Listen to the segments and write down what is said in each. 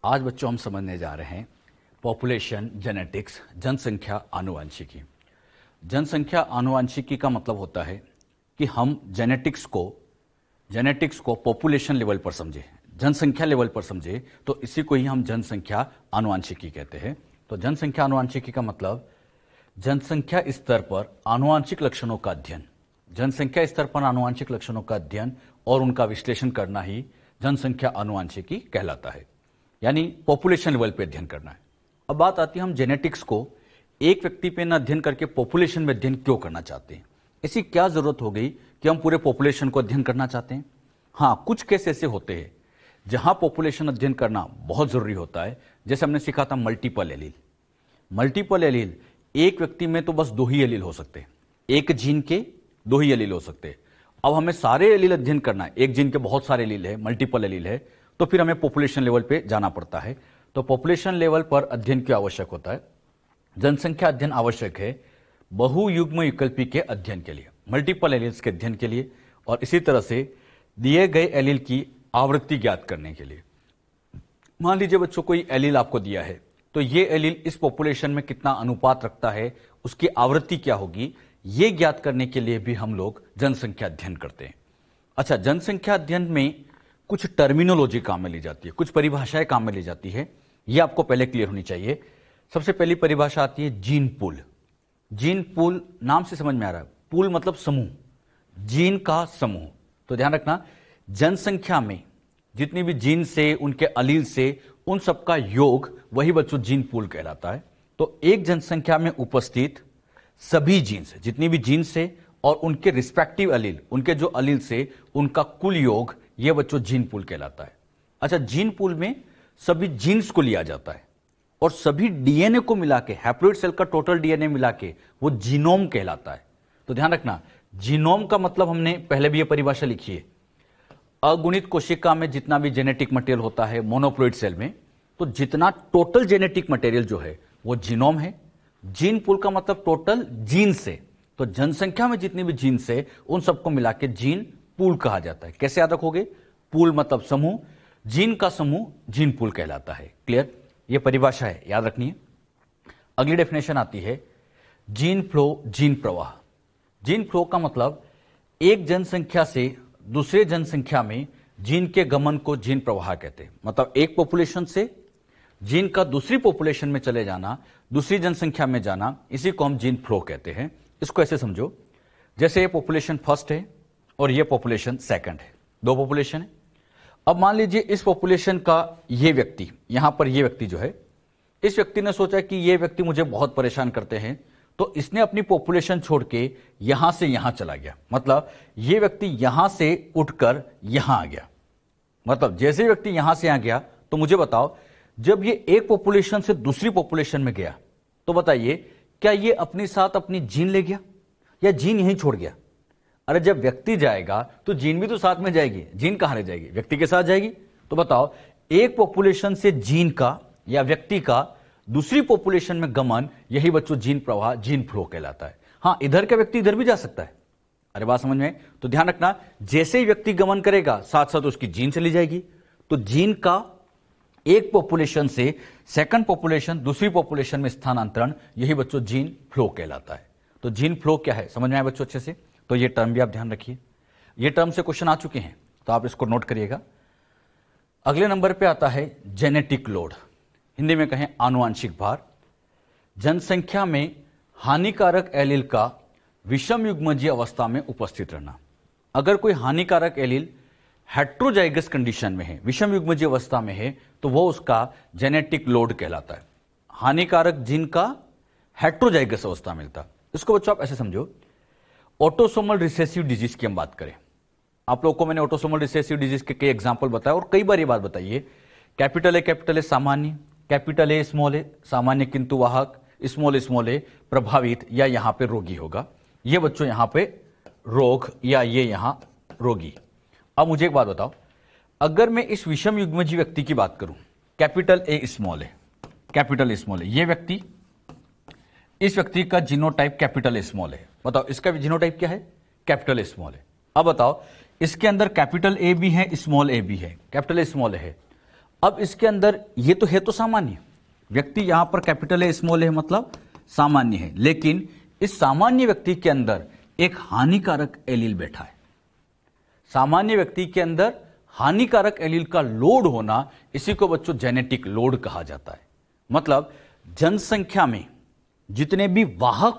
आज बच्चों हम समझने जा रहे हैं पॉपुलेशन जेनेटिक्स, जनसंख्या आनुवंशिकी। जनसंख्या आनुवंशिकी का मतलब होता है कि हम जेनेटिक्स को पॉपुलेशन लेवल पर समझे, जनसंख्या लेवल पर समझे, तो इसी को ही हम जनसंख्या आनुवंशिकी कहते हैं। तो जनसंख्या आनुवंशिकी का मतलब जनसंख्या स्तर पर आनुवंशिक लक्षणों का अध्ययन, जनसंख्या स्तर पर आनुवंशिक लक्षणों का अध्ययन और उनका विश्लेषण करना ही जनसंख्या आनुवंशिकी कहलाता है, यानी पॉपुलेशन लेवल पे अध्ययन करना है। अब बात आती है हम जेनेटिक्स को एक व्यक्ति पे न अध्ययन करके पॉपुलेशन में अध्ययन क्यों करना चाहते हैं, ऐसी क्या जरूरत हो गई कि हम पूरे पॉपुलेशन को अध्ययन करना चाहते हैं। हाँ, कुछ केस ऐसे होते हैं जहां पॉपुलेशन अध्ययन करना बहुत जरूरी होता है। जैसे हमने सीखा था मल्टीपल एलील। मल्टीपल एलील, एक व्यक्ति में तो बस 2 ही एलील हो सकते हैं, एक जीन के 2 ही एलील हो सकते हैं। अब हमें सारे एलील अध्ययन करना है, एक जीन के बहुत सारे एलील है, मल्टीपल एलील है, तो फिर हमें पॉपुलेशन लेवल पे जाना पड़ता है। तो पॉपुलेशन लेवल पर अध्ययन क्यों आवश्यक होता है? जनसंख्या अध्ययन आवश्यक है बहुयुग्म विकल्पी के अध्ययन के लिए, मल्टीपल एलील्स के अध्ययन के लिए, और इसी तरह से दिए गए एलील की आवृत्ति ज्ञात करने के लिए। मान लीजिए बच्चों कोई एलील आपको दिया है, तो ये एलील इस पॉपुलेशन में कितना अनुपात रखता है, उसकी आवृत्ति क्या होगी, ये ज्ञात करने के लिए भी हम लोग जनसंख्या अध्ययन करते हैं। अच्छा, जनसंख्या अध्ययन में कुछ टर्मिनोलॉजी काम में ली जाती है, कुछ परिभाषाएं काम में ली जाती है, ये आपको पहले क्लियर होनी चाहिए। सबसे पहली परिभाषा आती है जीन पूल। जीन पूल नाम से समझ में आ रहा है, पूल मतलब समूह, जीन का समूह। तो ध्यान रखना, जनसंख्या में जितनी भी जीन से, उनके अलील से, उन सबका योग, वही बच्चों जीन पूल कहलाता है। तो एक जनसंख्या में उपस्थित सभी जीन्स, जितनी भी जीन्स से और उनके रिस्पेक्टिव अलील, उनके जो अलील से उनका कुल योग, यह बच्चों जीन पूल कहलाता है। अच्छा, जीन पूल में सभी जीन्स को लिया जाता है और सभी डीएनए को मिला के, हैप्लोइड सेल का टोटल डीएनए मिला के वो जीनोम कहलाता है। तो ध्यान रखना, जीनोम का मतलब हमने पहले भी यह परिभाषा लिखी है, अगुणित कोशिका में जितना भी जेनेटिक मटेरियल होता है मोनोप्लोइड सेल में, तो जितना टोटल जेनेटिक मटेरियल जो है वो जीनोम है। जीन पूल का मतलब टोटल जीन से, तो जनसंख्या में जितनी भी जीन से उन सबको मिला के जीन पूल कहा जाता है। कैसे याद रखोगे? पूल मतलब समूह, जीन का समूह जीन पूल कहलाता है। क्लियर? यह परिभाषा है, याद रखनी है। अगली डेफिनेशन आती है जीन फ्लो, जीन प्रवाह। जीन फ्लो का मतलब एक जनसंख्या से दूसरे जनसंख्या में जीन के गमन को जीन प्रवाह कहते हैं। मतलब एक पॉपुलेशन से जीन का दूसरी पॉपुलेशन में चले जाना, दूसरी जनसंख्या में जाना, इसी को हम जीन फ्लो कहते हैं। इसको ऐसे समझो, जैसे ये पॉपुलेशन फर्स्ट है और ये पॉपुलेशन सेकंड है, 2 पॉपुलेशन है। अब मान लीजिए इस पॉपुलेशन का ये व्यक्ति, यहां पर ये व्यक्ति जो है, इस व्यक्ति ने सोचा कि ये व्यक्ति मुझे बहुत परेशान करते हैं, तो इसने अपनी पॉपुलेशन छोड़ के यहां से यहां चला गया। मतलब ये व्यक्ति यहां से उठकर यहां आ गया। मतलब जैसे ही व्यक्ति यहां से यहां गया, तो मुझे बताओ, जब ये एक पॉपुलेशन से दूसरी पॉपुलेशन में गया, तो बताइए क्या ये अपने साथ अपनी जीन ले गया या जीन यहीं छोड़ गया? अरे जब व्यक्ति जाएगा तो जीन भी तो साथ में जाएगी, जीन कहां रह जाएगी? व्यक्ति के साथ जाएगी। तो बताओ, एक पॉपुलेशन से जीन का या व्यक्ति का दूसरी पॉपुलेशन में गमन, यही बच्चों जीन प्रवाह, जीन फ्लो कहलाता है। हाँ, इधर का व्यक्ति इधर भी जा सकता है। अरे बात समझ में? तो ध्यान रखना, जैसे ही व्यक्ति गमन करेगा साथ साथ उसकी जीन चली जाएगी। तो जीन का एक पॉपुलेशन से सेकंड पॉपुलेशन, दूसरी पॉपुलेशन में स्थानांतरण, यही बच्चों जीन फ्लो कहलाता है। तो जीन फ्लो क्या है, समझ में आया बच्चों अच्छे से? तो ये टर्म भी आप ध्यान रखिए, ये टर्म से क्वेश्चन आ चुके हैं, तो आप इसको नोट करिएगा। अगले नंबर पे आता है जेनेटिक लोड, हिंदी में कहें आनुवंशिक भार। जनसंख्या में हानिकारक एलील का विषम युग्मजीय अवस्था में उपस्थित रहना। अगर कोई हानिकारक एलील हेट्रोजाइगस कंडीशन में है, विषम युग्मजीय अवस्था में है, तो वो उसका जेनेटिक लोड कहलाता है। हानिकारक जीन का हेट्रोजाइगस अवस्था मिलता। इसको बच्चों आप ऐसे समझो, ऑटोसोमल रिसेसिव डिजीज की हम बात करें, आप लोगों को मैंने ऑटोसोमल रिसेसिव डिजीज के कई एग्जांपल बताया और कई बार ये बात बताइए। कैपिटल ए सामान्य, कैपिटल ए सामान्य किंतु वाहक, स्मॉल ए प्रभावित या यहां पे रोगी होगा। ये बच्चों यहां पे रोग या ये यहां रोगी। अब मुझे एक बात बताओ, अगर मैं इस विषम युग्मजीय व्यक्ति की बात करूं, कैपिटल ए, ये व्यक्ति, इस व्यक्ति का जीनोटाइप कैपिटल स्मॉल है। बताओ इसका जीनोटाइप क्या है? कैपिटल स्मॉल है। अब बताओ इसके अंदर कैपिटल ए भी है, स्मॉल ए भी है, कैपिटल स्मॉल है। अब इसके अंदर ये तो है तो सामान्य, व्यक्ति यहां पर कैपिटल ए स्मॉल है मतलब सामान्य है, लेकिन इस सामान्य व्यक्ति के अंदर एक हानिकारक एलील बैठा है। सामान्य व्यक्ति के अंदर हानिकारक एलील का लोड होना, इसी को बच्चों जेनेटिक लोड कहा जाता है। मतलब जनसंख्या में जितने भी वाहक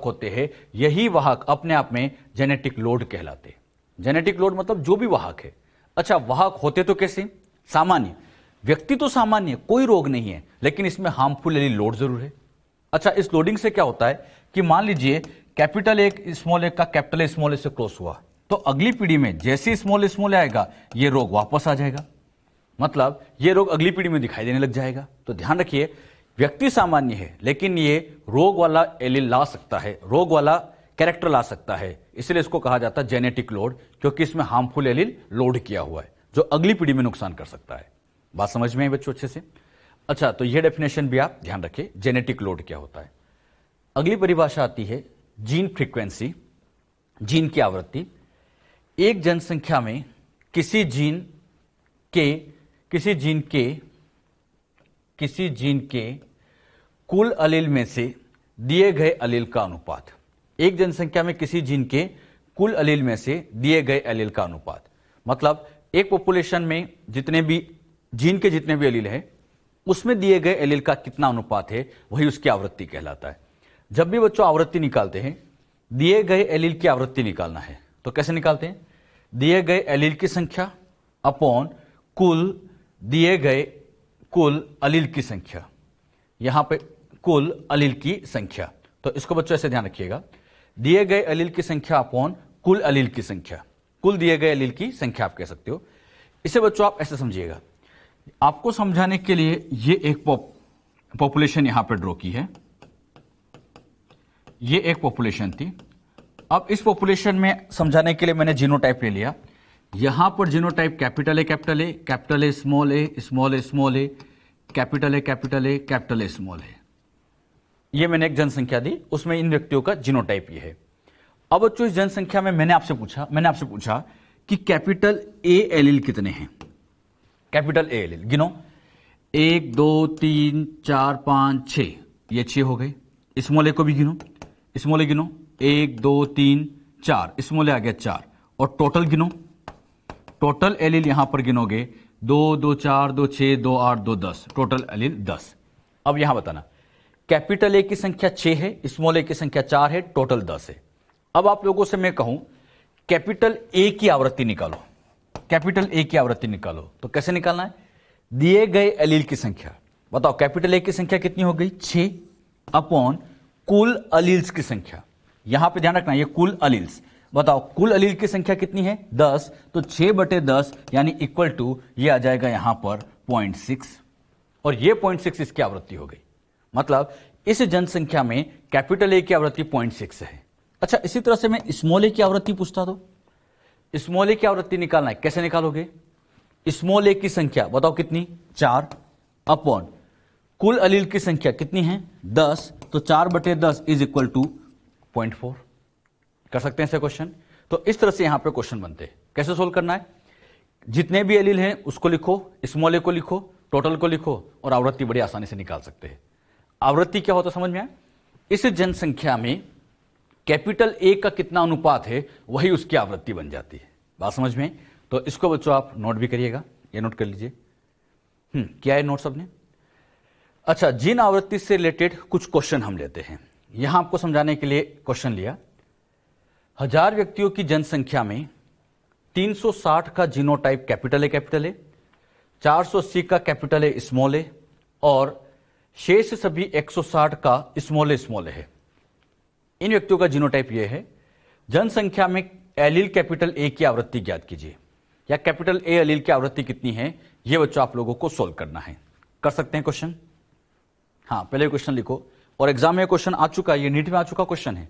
होते हैं यही वाहक अपने आप में जेनेटिक लोड कहलाते हैं। जेनेटिक लोड मतलब जो भी वाहक है। अच्छा, वाहक होते तो कैसे? सामान्य व्यक्ति तो सामान्य, कोई रोग नहीं है, लेकिन इसमें हार्मफुल एलील लोड जरूर है। अच्छा, इस लोडिंग से क्या होता है कि मान लीजिए कैपिटल ए स्मॉल ए का कैपिटल ए स्मॉल ए से क्रॉस हुआ, तो अगली पीढ़ी में जैसे स्मॉल ए आएगा ये रोग वापस आ जाएगा, मतलब ये रोग अगली पीढ़ी में दिखाई देने लग जाएगा। तो ध्यान रखिए, व्यक्ति सामान्य है लेकिन ये रोग वाला एलील ला सकता है, रोग वाला कैरेक्टर ला सकता है, इसलिए इसको कहा जाता है जेनेटिक लोड, क्योंकि इसमें हार्मफुल एलील लोड किया हुआ है जो अगली पीढ़ी में नुकसान कर सकता है। बात समझ में आई बच्चों अच्छे से? अच्छा, तो ये डेफिनेशन भी आप ध्यान रखें, जेनेटिक लोड क्या होता है। अगली परिभाषा आती है जीन फ्रीक्वेंसी, जीन की आवृत्ति। एक जनसंख्या में किसी जीन के कुल अलील में से दिए गए अलील का अनुपात। एक जनसंख्या में किसी जीन के कुल अलील में से दिए गए अलील का अनुपात, मतलब एक पॉपुलेशन में जितने भी जीन के जितने भी अलील हैं उसमें दिए गए एलील का कितना अनुपात है, वही उसकी आवृत्ति कहलाता है। जब भी बच्चों आवृत्ति निकालते हैं, दिए गए एलील की आवृत्ति निकालना है तो कैसे निकालते हैं? दिए गए एलील की संख्या अपॉन कुल दिए गए कुल अलील की संख्या, यहां पे कुल अलील की संख्या। तो इसको बच्चों ऐसे ध्यान रखिएगा, दिए गए अलील की संख्या अपॉन कुल अलील की संख्या, कुल दिए गए अलील की संख्या आप कह सकते हो। इसे बच्चों आप ऐसे समझिएगा, आपको समझाने के लिए ये एक पॉपुलेशन यहां पर ड्रॉ की है, ये एक पॉपुलेशन थी। अब इस पॉपुलेशन में समझाने के लिए मैंने जीनोटाइप ले लिया। यहां पर genotype capital A small A small A small A, capital A small A, ये मैंने एक जनसंख्या दी, उसमें इन व्यक्तियों का जीनोटाइप ये है। अब बच्चों इस जनसंख्या में मैंने आपसे पूछा कि कैपिटल ए एलील कितने हैं? कैपिटल ए एलील गिनो, 1 2 3 4 5 6, ये 6 हो गए। स्मॉल ए को भी गिनो, स्मॉल ए गिनो, 1 2 3 4, स्मॉल ए आ गया 4, और टोटल गिनो, टोटल एलील यहां पर गिनोगे 2 2 4 2 6 2 8 2 10, टोटल एलील 10। अब यहां बताना, कैपिटल ए की संख्या 6 है, स्मॉल ए की संख्या 4 है, टोटल 10 है। अब आप लोगों से मैं कहूं कैपिटल ए की आवृत्ति निकालो, कैपिटल ए की आवृत्ति निकालो, तो कैसे निकालना है? दिए गए एलील की संख्या, बताओ कैपिटल ए की संख्या कितनी हो गई? 6 अपॉन कुल अलील्स की संख्या। यहां पे ध्यान रखना, ये कुल अलील्स, बताओ कुल अलील की संख्या कितनी है? 10, तो 6/10 यानी इक्वल टू ये आ जाएगा यहां पर 0.6, और ये 0.6 इसकी आवृत्ति हो गई। मतलब इस जनसंख्या में कैपिटल ए की आवृत्ति 0.6 है। अच्छा, इसी तरह से मैं स्मॉल ए की आवृत्ति पूछता, तो स्मॉल ए की आवृत्ति निकालना है, कैसे निकालोगे? स्मॉल ए की संख्या बताओ कितनी? 4 अपॉन कुल अलील की संख्या कितनी है? 10, तो 4/10 इज इक्वल टू 0.4। कर सकते हैं ऐसे क्वेश्चन। तो इस तरह से यहां पे क्वेश्चन बनते हैं। कैसे सोल्व करना है? जितने भी एलील हैं उसको लिखो, स्मॉल ए को लिखो, टोटल को लिखो, और आवृत्ति बड़ी आसानी से निकाल सकते हैं। आवृत्ति क्या होता समझ में आया? इस जनसंख्या में कैपिटल ए का कितना अनुपात है वही उसकी आवृत्ति बन जाती है। बात समझ में? तो इसको बच्चों आप नोट भी करिएगा, ये नोट कर लीजिए। क्या है नोट सबने? अच्छा, जीन आवृत्ति से रिलेटेड कुछ क्वेश्चन हम लेते हैं। यहां आपको समझाने के लिए क्वेश्चन लिया, 1000 व्यक्तियों की जनसंख्या में 360 का जीनोटाइप कैपिटल ए, 480 का कैपिटल ए स्मॉल ए, और शेष सभी 160 का स्मॉल ए है। इन व्यक्तियों का जीनोटाइप यह है। जनसंख्या में एलील कैपिटल ए की आवृत्ति ज्ञात कीजिए, या कैपिटल ए एलील की आवृत्ति कितनी है, यह बच्चों आप लोगों को सोल्व करना है। कर सकते हैं क्वेश्चन? हाँ, पहले क्वेश्चन लिखो, और एग्जाम में क्वेश्चन आ चुका है, ये नीट में आ चुका क्वेश्चन है,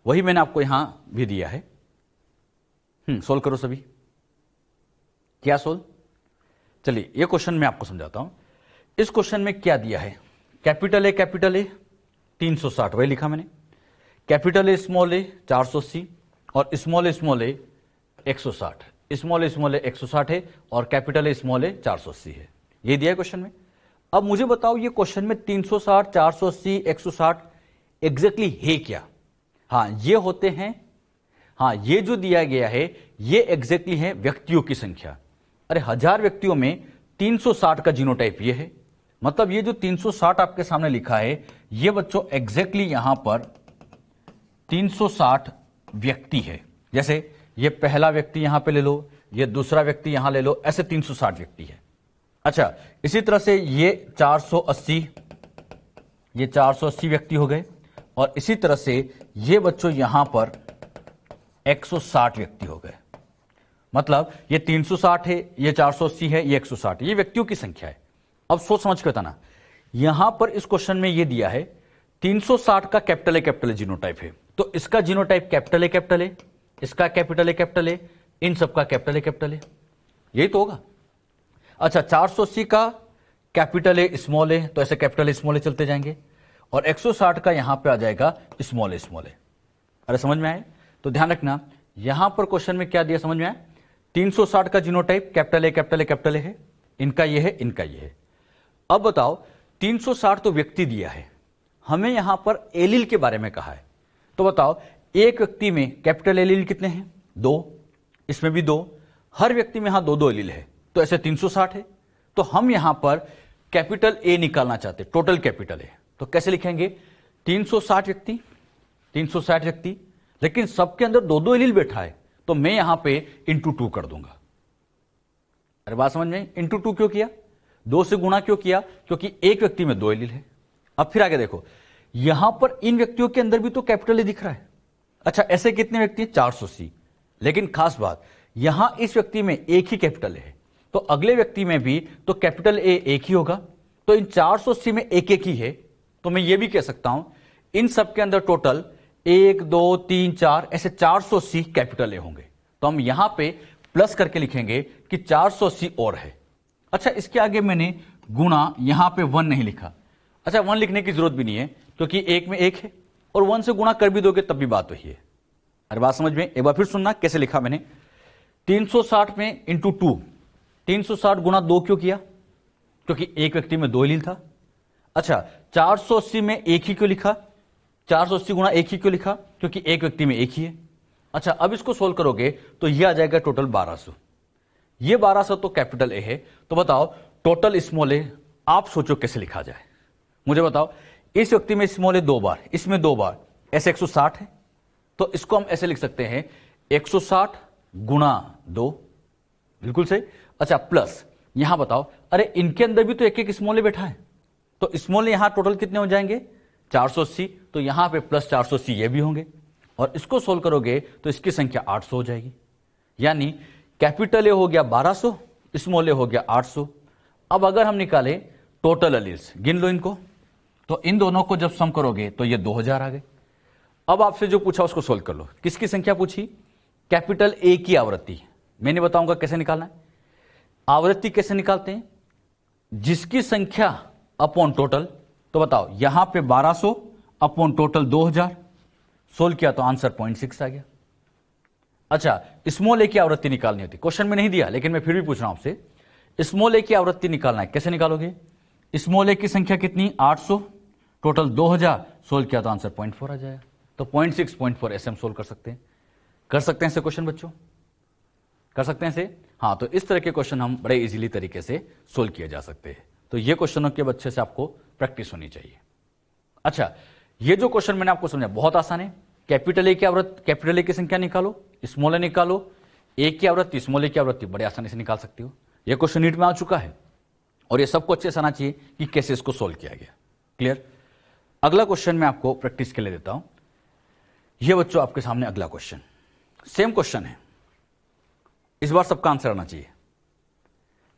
वही मैंने आपको यहां भी दिया है। सोल्व करो सभी। क्या सोल्व? चलिए ये क्वेश्चन मैं आपको समझाता हूं। इस क्वेश्चन में क्या दिया है? कैपिटल ए 360, वही लिखा मैंने। कैपिटल ए स्मॉल ए 480, और स्मॉल ए 160। स्मॉल ए 160 है और कैपिटल ए स्मॉल ए 480 है। ये दिया है क्वेश्चन में। अब मुझे बताओ ये क्वेश्चन में 360, 480, 160 एग्जैक्टली है क्या? हाँ ये होते हैं, हाँ ये जो दिया गया है ये एग्जैक्टली है व्यक्तियों की संख्या। अरे 1000 व्यक्तियों में 360 का जीनोटाइप ये है, मतलब ये जो 360 आपके सामने लिखा है ये बच्चों एग्जैक्टली यहां पर 360 व्यक्ति है। जैसे ये पहला व्यक्ति यहां पे ले लो, ये दूसरा व्यक्ति यहां ले लो, ऐसे 360 व्यक्ति है। अच्छा इसी तरह से ये 480 व्यक्ति हो गए और इसी तरह से ये बच्चों यहां पर 160 व्यक्ति हो गए। मतलब ये 360 है, ये 480 है, ये 160, ये व्यक्तियों की संख्या है। अब सोच समझ के बताना, यहां पर इस क्वेश्चन में ये दिया है 360 का कैपिटल ए जीनोटाइप है, तो इसका जीनोटाइप कैपिटल ए, इसका कैपिटल ए, इन सबका कैपिटल ए, यही तो होगा। अच्छा 480 का कैपिटल ए स्मॉल ए, तो ऐसे कैपिटल ए स्मॉल ए चलते जाएंगे और 160 का यहां पे आ जाएगा स्मॉल ए। अरे समझ में आए? तो ध्यान रखना यहां पर क्वेश्चन में क्या दिया समझ में आया? 360 का जीनोटाइप कैपिटल ए है, इनका ये है, इनका ये है। अब बताओ 360 तो व्यक्ति दिया है, हमें यहां पर एलील के बारे में कहा है, तो बताओ एक व्यक्ति में कैपिटल एलील कितने हैं? 2, इसमें भी 2, हर व्यक्ति में यहां 2 एलील है, तो ऐसे 360 है। तो हम यहां पर कैपिटल ए निकालना चाहते, टोटल कैपिटल ए, तो कैसे लिखेंगे? 360 व्यक्ति, लेकिन सबके अंदर 2 एलील बैठा है, तो मैं यहां पे इंटू 2 कर दूंगा। अरे बात समझ में? इंटू 2 क्यों किया? 2 से गुणा क्यों किया? क्योंकि एक व्यक्ति में 2 एलील है। अब फिर आगे देखो, यहां पर इन व्यक्तियों के अंदर भी तो कैपिटल ए दिख रहा है। अच्छा ऐसे कितने व्यक्ति हैं? 480, लेकिन खास बात यहां इस व्यक्ति में एक ही कैपिटल ए है, तो अगले व्यक्ति में भी तो कैपिटल ए एक ही होगा, तो इन 480 में एक ही है, तो मैं ये भी कह सकता हूं इन सब के अंदर टोटल 1 2 3 4 ऐसे 480 कैपिटल ए होंगे। तो हम यहां पे प्लस करके लिखेंगे कि 480 और है। अच्छा इसके आगे मैंने गुणा यहां पे 1 नहीं लिखा। अच्छा 1 लिखने की जरूरत भी नहीं है क्योंकि एक में एक है और 1 से गुणा कर भी दोगे तब भी बात वही है। अरे बात समझ में? एक बार फिर सुनना कैसे लिखा मैंने। 360 में इंटू 2, 360 गुणा 2 क्यों किया? क्योंकि एक व्यक्ति में 2 एलील था। अच्छा 480 में एक ही क्यों लिखा? 480 गुणा एक ही क्यों लिखा? क्योंकि एक व्यक्ति में एक ही है। अच्छा अब इसको सोल्व करोगे तो ये आ जाएगा टोटल 1200। ये 1200 तो कैपिटल ए है, तो बताओ टोटल स्मॉल ए आप सोचो कैसे लिखा जाए? मुझे बताओ, इस व्यक्ति में स्मॉल ए 2 बार, इसमें 2 बार, ऐसे 160 है, तो इसको हम ऐसे लिख सकते हैं 160 गुणा 2, बिल्कुल सही। अच्छा प्लस यहां बताओ, अरे इनके अंदर भी तो एक एक स्मॉल ए बैठा है, तो स्मॉल ए यहां टोटल कितने हो जाएंगे? 480, तो यहां पे प्लस 480 ये भी होंगे, और इसको सोल्व करोगे तो इसकी संख्या 800 हो जाएगी। यानी कैपिटल ए हो गया 1200, स्मॉल ए हो गया 800। अब अगर हम निकाले टोटल एलील्स, गिन लो इनको, तो इन दोनों को जब सम करोगे तो ये 2000 आ गए। अब आपसे जो पूछा उसको सोल्व कर लो। किसकी संख्या पूछी? कैपिटल ए की आवृत्ति। मैंने बताऊंगा कैसे निकालना है। आवृत्ति कैसे निकालते हैं? जिसकी संख्या अपॉन टोटल, तो बताओ यहां पे 1200 अपॉन टोटल 2000, सोल्व किया तो आंसर 0.6 आ गया। अच्छा स्मॉल ए की आवृत्ति निकालनी होती, क्वेश्चन में नहीं दिया लेकिन मैं फिर भी पूछ रहा हूं आपसे, स्मॉल ए की आवृत्ति निकालना है, कैसे निकालोगे? स्मॉल ए की संख्या कितनी? 800, टोटल 2000, सोल्व किया तो आंसर 0.4 आ जाएगा। तो 0.6, 0.4 ऐसे हम सोल्व कर सकते हैं। कर सकते हैं ऐसे क्वेश्चन बच्चों? कर सकते हैं ऐसे? हाँ, तो इस तरह के क्वेश्चन हम बड़े इजीली तरीके से सोल्व किए जा सकते हैं। तो ये क्वेश्चनों के बच्चे से आपको प्रैक्टिस होनी चाहिए। अच्छा ये जो क्वेश्चन मैंने आपको समझा बहुत आसान है। कैपिटल ए की आवृत्ति, कैपिटल ए की संख्या निकालो, स्मॉल ए निकालो, ए की आवृत्ति, स्मॉल ए की आवृत्ति बड़े आसानी से निकाल सकती हो। यह क्वेश्चन नीट में आ चुका है और ये सबको अच्छे से आना चाहिए कि कैसे इसको सोल्व किया गया। क्लियर? अगला क्वेश्चन मैं आपको प्रैक्टिस के लिए देता हूं। ये बच्चों आपके सामने अगला क्वेश्चन, सेम क्वेश्चन है, इस बार सबका आंसर आना चाहिए।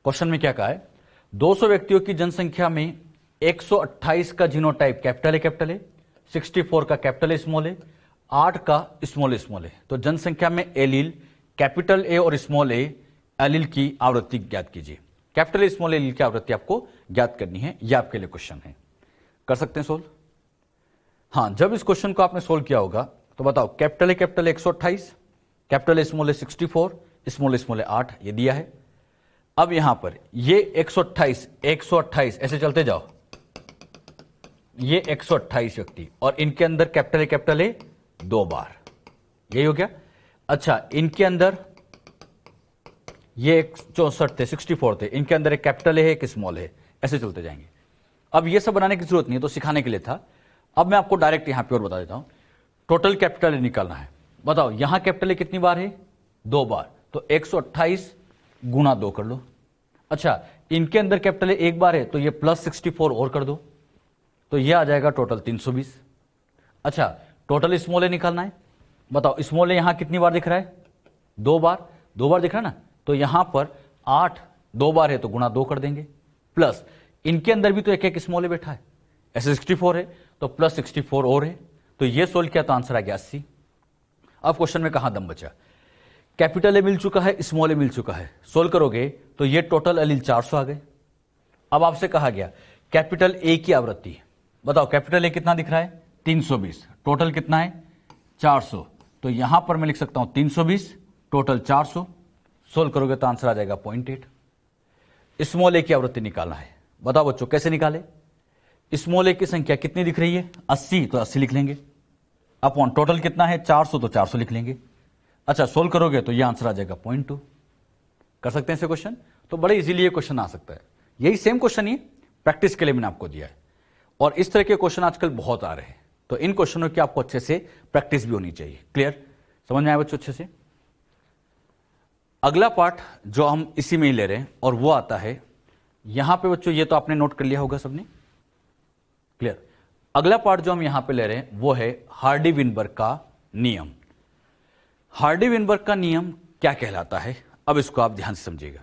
क्वेश्चन में क्या कहा है? 200 व्यक्तियों की जनसंख्या में 128 का जीनोटाइप कैपिटल ए, 64 का कैपिटल ए स्मॉल ए, 8 का स्मॉल ए। तो जनसंख्या में एलील कैपिटल ए और स्मॉल ए एलील की आवृत्ति ज्ञात कीजिए। कैपिटल ए स्मॉल एलील की आवृत्ति आपको ज्ञात करनी है। यह आपके लिए क्वेश्चन है। कर सकते हैं सोल्व? हां, जब इस क्वेश्चन को आपने सोल्व किया होगा तो बताओ capital A 128, capital A small A 64, small small A 8, ये दिया है। अब यहां पर ये 128 ऐसे चलते जाओ, ये 128 व्यक्ति और इनके अंदर कैपिटल ए 2 बार, यही हो गया। अच्छा, इनके अंदर ये 64 थे, 64 थे, इनके अंदर एक कैपिटल ए है, एक स्मॉल है, ऐसे चलते जाएंगे। अब ये सब बनाने की जरूरत नहीं है, तो सिखाने के लिए था। अब मैं आपको डायरेक्ट यहां पे और बता देता हूं, टोटल कैपिटल ए निकालना है। बताओ यहां कैपिटल ए कितनी बार है? 2 बार, तो 128 गुणा 2 कर लो। अच्छा, इनके अंदर कैपिटल ए 1 बार है, तो ये प्लस 64 और कर दो, तो ये आ जाएगा टोटल 320। अच्छा, टोटल स्मॉल ए निकालना है। बताओ स्मॉल ए यहां कितनी बार दिख रहा है? 2 बार, 2 बार दिख रहा है ना, तो यहां पर 8 2 बार है तो गुणा 2 कर देंगे, प्लस इनके अंदर भी तो एक स्मॉल ए बैठा है, ऐसे 64 है तो प्लस 64 और है, तो ये सोल्व किया तो आंसर आ गया 80। अब क्वेश्चन में कहां दम बचा? कैपिटल ए मिल चुका है, स्मॉल ए मिल चुका है, सोल्व करोगे तो ये टोटल एलील 400 आ गए। अब आपसे कहा गया कैपिटल ए की आवृत्ति, बताओ कैपिटल ए कितना दिख रहा है? 320, टोटल कितना है? 400, तो यहां पर मैं लिख सकता हूं 320 टोटल 400, सोल्व करोगे तो आंसर आ जाएगा 0.8। स्मॉल ए की आवृत्ति निकालना है। बताओ बच्चों कैसे निकाले? स्मॉल ए की संख्या कितनी दिख रही है? 80, तो 80 लिख लेंगे, अपॉन टोटल कितना है? 400, तो 400 लिख लेंगे। अच्छा, सोल्व करोगे तो ये आंसर आ जाएगा 0.2। कर सकते हैं ऐसे क्वेश्चन, तो बड़े इजीली ये क्वेश्चन आ सकता है। यही सेम क्वेश्चन ही प्रैक्टिस के लिए मैंने आपको दिया है, और इस तरह के क्वेश्चन आजकल बहुत आ रहे हैं, तो इन क्वेश्चनों की आपको अच्छे से प्रैक्टिस भी होनी चाहिए। क्लियर? समझ में आया बच्चों अच्छे से? अगला पार्ट जो हम इसी में ही ले रहे हैं, और वो आता है यहां पे बच्चों, ये तो आपने नोट कर लिया होगा सबने। क्लियर? अगला पार्ट जो हम यहां पे ले रहे हैं वो है हार्डी विनबर्ग का नियम। हार्डी विनबर्ग का नियम क्या कहलाता है, अब इसको आप ध्यान से समझिएगा।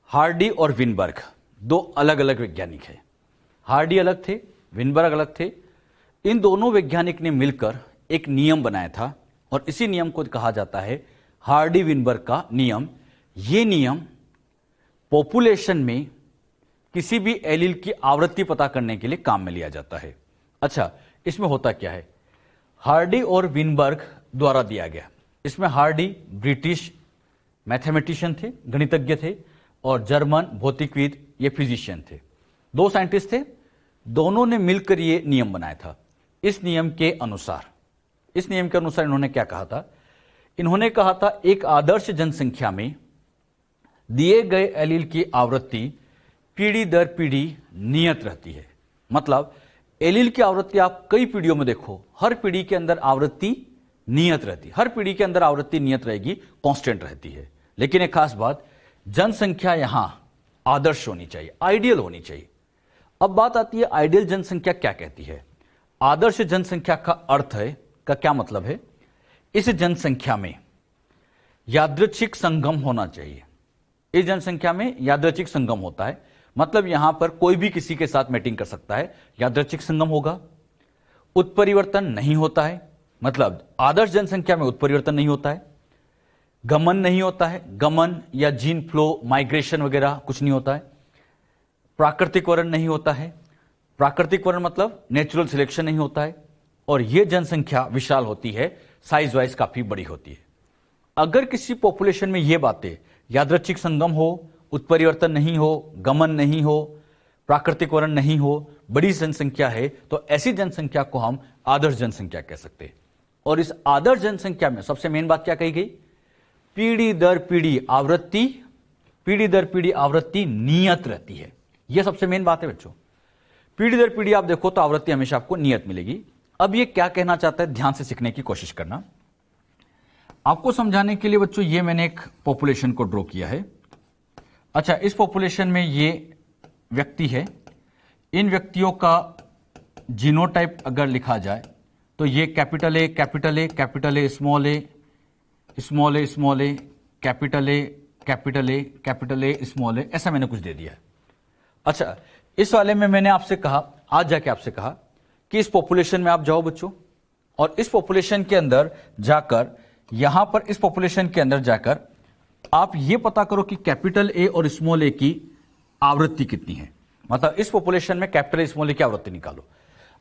हार्डी और विनबर्ग दो अलग अलग वैज्ञानिक हैं। हार्डी अलग थे, विनबर्ग अलग थे। इन दोनों वैज्ञानिक ने मिलकर एक नियम बनाया था, और इसी नियम को कहा जाता है हार्डी विनबर्ग का नियम। यह नियम पॉपुलेशन में किसी भी एलील की आवृत्ति पता करने के लिए काम में लिया जाता है। अच्छा, इसमें होता क्या है? हार्डी और विनबर्ग द्वारा दिया गया। इसमें हार्डी ब्रिटिश मैथमेटिशियन थे, गणितज्ञ थे, और जर्मन भौतिकविद, ये फिजिशियन थे। 2 साइंटिस्ट थे, दोनों ने मिलकर ये नियम बनाया था। इस नियम के अनुसार इन्होंने क्या कहा था? इन्होंने कहा था एक आदर्श जनसंख्या में दिए गए एलील की आवृत्ति पीढ़ी दर पीढ़ी नियत रहती है। मतलब एलील की आवृत्ति आप कई पीढ़ियों में देखो, हर पीढ़ी के अंदर आवृत्ति नियत रहती है, हर पीढ़ी के अंदर आवृत्ति नियत रहेगी, कांस्टेंट रहती है। लेकिन एक खास बात, जनसंख्या यहां आदर्श होनी चाहिए, आइडियल होनी चाहिए। अब बात आती है आइडियल जनसंख्या क्या कहती है। आदर्श जनसंख्या का अर्थ है, का क्या मतलब है? इस जनसंख्या में यादृच्छिक संगम होना चाहिए। इस जनसंख्या में यादृच्छिक संगम होता है, मतलब यहां पर कोई भी किसी के साथ मैटिंग कर सकता है, यादृच्छिक संगम होगा। उत्परिवर्तन नहीं होता है, मतलब आदर्श जनसंख्या में उत्परिवर्तन नहीं होता है। गमन नहीं होता है, गमन या जीन फ्लो, माइग्रेशन वगैरह कुछ नहीं होता है। प्राकृतिक वर्ण नहीं होता है, प्राकृतिक वर्ण मतलब नेचुरल सिलेक्शन नहीं होता है। और यह जनसंख्या विशाल होती है, साइज वाइज काफी बड़ी होती है। अगर किसी पॉपुलेशन में ये बातें, यादृच्छिक संगम हो, उत्परिवर्तन नहीं हो, गमन नहीं हो, प्राकृतिक वर्ण नहीं हो, बड़ी जनसंख्या है, तो ऐसी जनसंख्या को हम आदर्श जनसंख्या कह सकते हैं। और इस आदर्श जनसंख्या में सबसे मेन बात क्या कही गई? पीढ़ी दर पीढ़ी आवृत्ति नियत रहती है। यह सबसे मेन बात है बच्चों। पीढ़ी दर पीढ़ी आप देखो तो आवृत्ति हमेशा आपको नियत मिलेगी। अब यह क्या कहना चाहता है, ध्यान से सीखने की कोशिश करना। आपको समझाने के लिए बच्चों ये मैंने एक पॉपुलेशन को ड्रॉ किया है। अच्छा, इस पॉपुलेशन में ये व्यक्ति है। इन व्यक्तियों का जीनोटाइप अगर लिखा जाए तो ये capital A capital A capital A small A small A small A capital A capital A capital A small A, ऐसा मैंने कुछ दे दिया है। अच्छा, इस वाले में मैंने आपसे कहा, आज जाके आपसे कहा कि इस पॉपुलेशन में आप जाओ बच्चों, और इस पॉपुलेशन के अंदर जाकर, यहां पर इस पॉपुलेशन के अंदर जाकर आप ये पता करो कि कैपिटल ए और स्मॉल ए की आवृत्ति कितनी है। मतलब इस पॉपुलेशन में कैपिटल ए स्मॉल ए की आवृत्ति निकालो।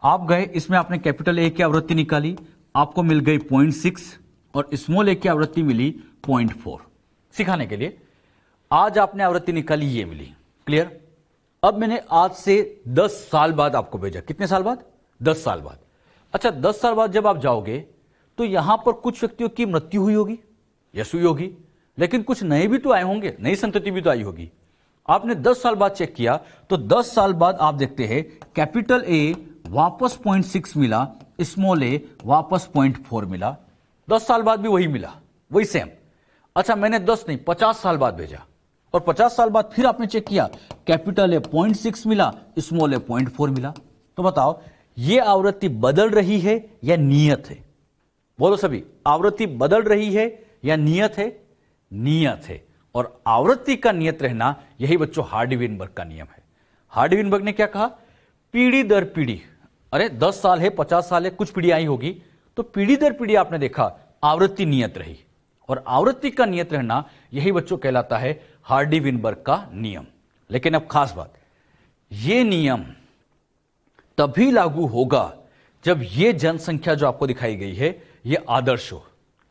आप गए, इसमें आपने कैपिटल ए की आवृत्ति निकाली, आपको मिल गई 0.6 और स्मॉल ए की आवृत्ति मिली 0.4। सिखाने के लिए। आज आपने आवृत्ति निकाली, ये मिली, क्लियर। अब मैंने आज से 10 साल बाद आपको भेजा। कितने साल बाद? 10 साल बाद। अच्छा, 10 साल बाद जब आप जाओगे तो यहां पर कुछ व्यक्तियों की मृत्यु हुई होगी, यस हुई होगी, लेकिन कुछ नए भी तो आए होंगे, नई संतति भी तो आई होगी। आपने 10 साल बाद चेक किया तो 10 साल बाद आप देखते हैं कैपिटल ए वापस 0.6 मिला, स्मॉल ए वापस 0.4 मिला। 10 साल बाद भी वही मिला, वही सेम। अच्छा, मैंने 10 नहीं 50 साल बाद भेजा और 50 साल बाद फिर आपने चेक किया, कैपिटल ए 0.6 मिला, स्मॉल ए 0.4 मिला। तो बताओ ये आवृत्ति बदल रही है या नियत है? बोलो सभी, आवृत्ति बदल रही है या नियत है? नियत है। और आवृत्ति का नियत रहना, यही बच्चों हार्डी-विनबर्ग का नियम है। हार्डी-विनबर्ग ने क्या कहा? पीढ़ी दर पीढ़ी, अरे 10 साल है, 50 साल है, कुछ पीढ़ी आई होगी, तो पीढ़ी दर पीढ़ी आपने देखा आवृत्ति नियत रही। और आवृत्ति का नियत रहना, यही बच्चों कहलाता है हार्डी-विनबर्ग का नियम। लेकिन अब खास बात, यह नियम तभी लागू होगा जब यह जनसंख्या जो आपको दिखाई गई है यह आदर्श हो।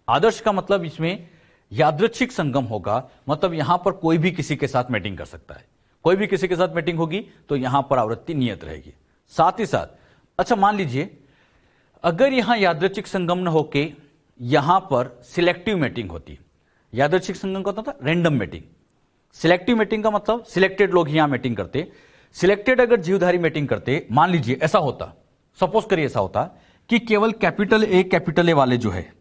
आदर्श का मतलब इसमें यादृच्छिक संगम होगा, मतलब यहां पर कोई भी किसी के साथ मैटिंग कर सकता है। कोई भी किसी के साथ मैटिंग होगी तो यहां पर आवृत्ति नियत रहेगी। साथ ही साथ, अच्छा मान लीजिए अगर यहां यादृच्छिक संगम न होके यहां पर सिलेक्टिव मैटिंग होती। यादृच्छिक संगम का होता था रैंडम मैटिंग। सिलेक्टिव मैटिंग का मतलब सिलेक्टेड लोग यहां मैटिंग करते। सिलेक्टेड अगर जीवधारी मैटिंग करते, मान लीजिए ऐसा होता, सपोज करिए ऐसा होता कि केवल कैपिटल ए वाले जो है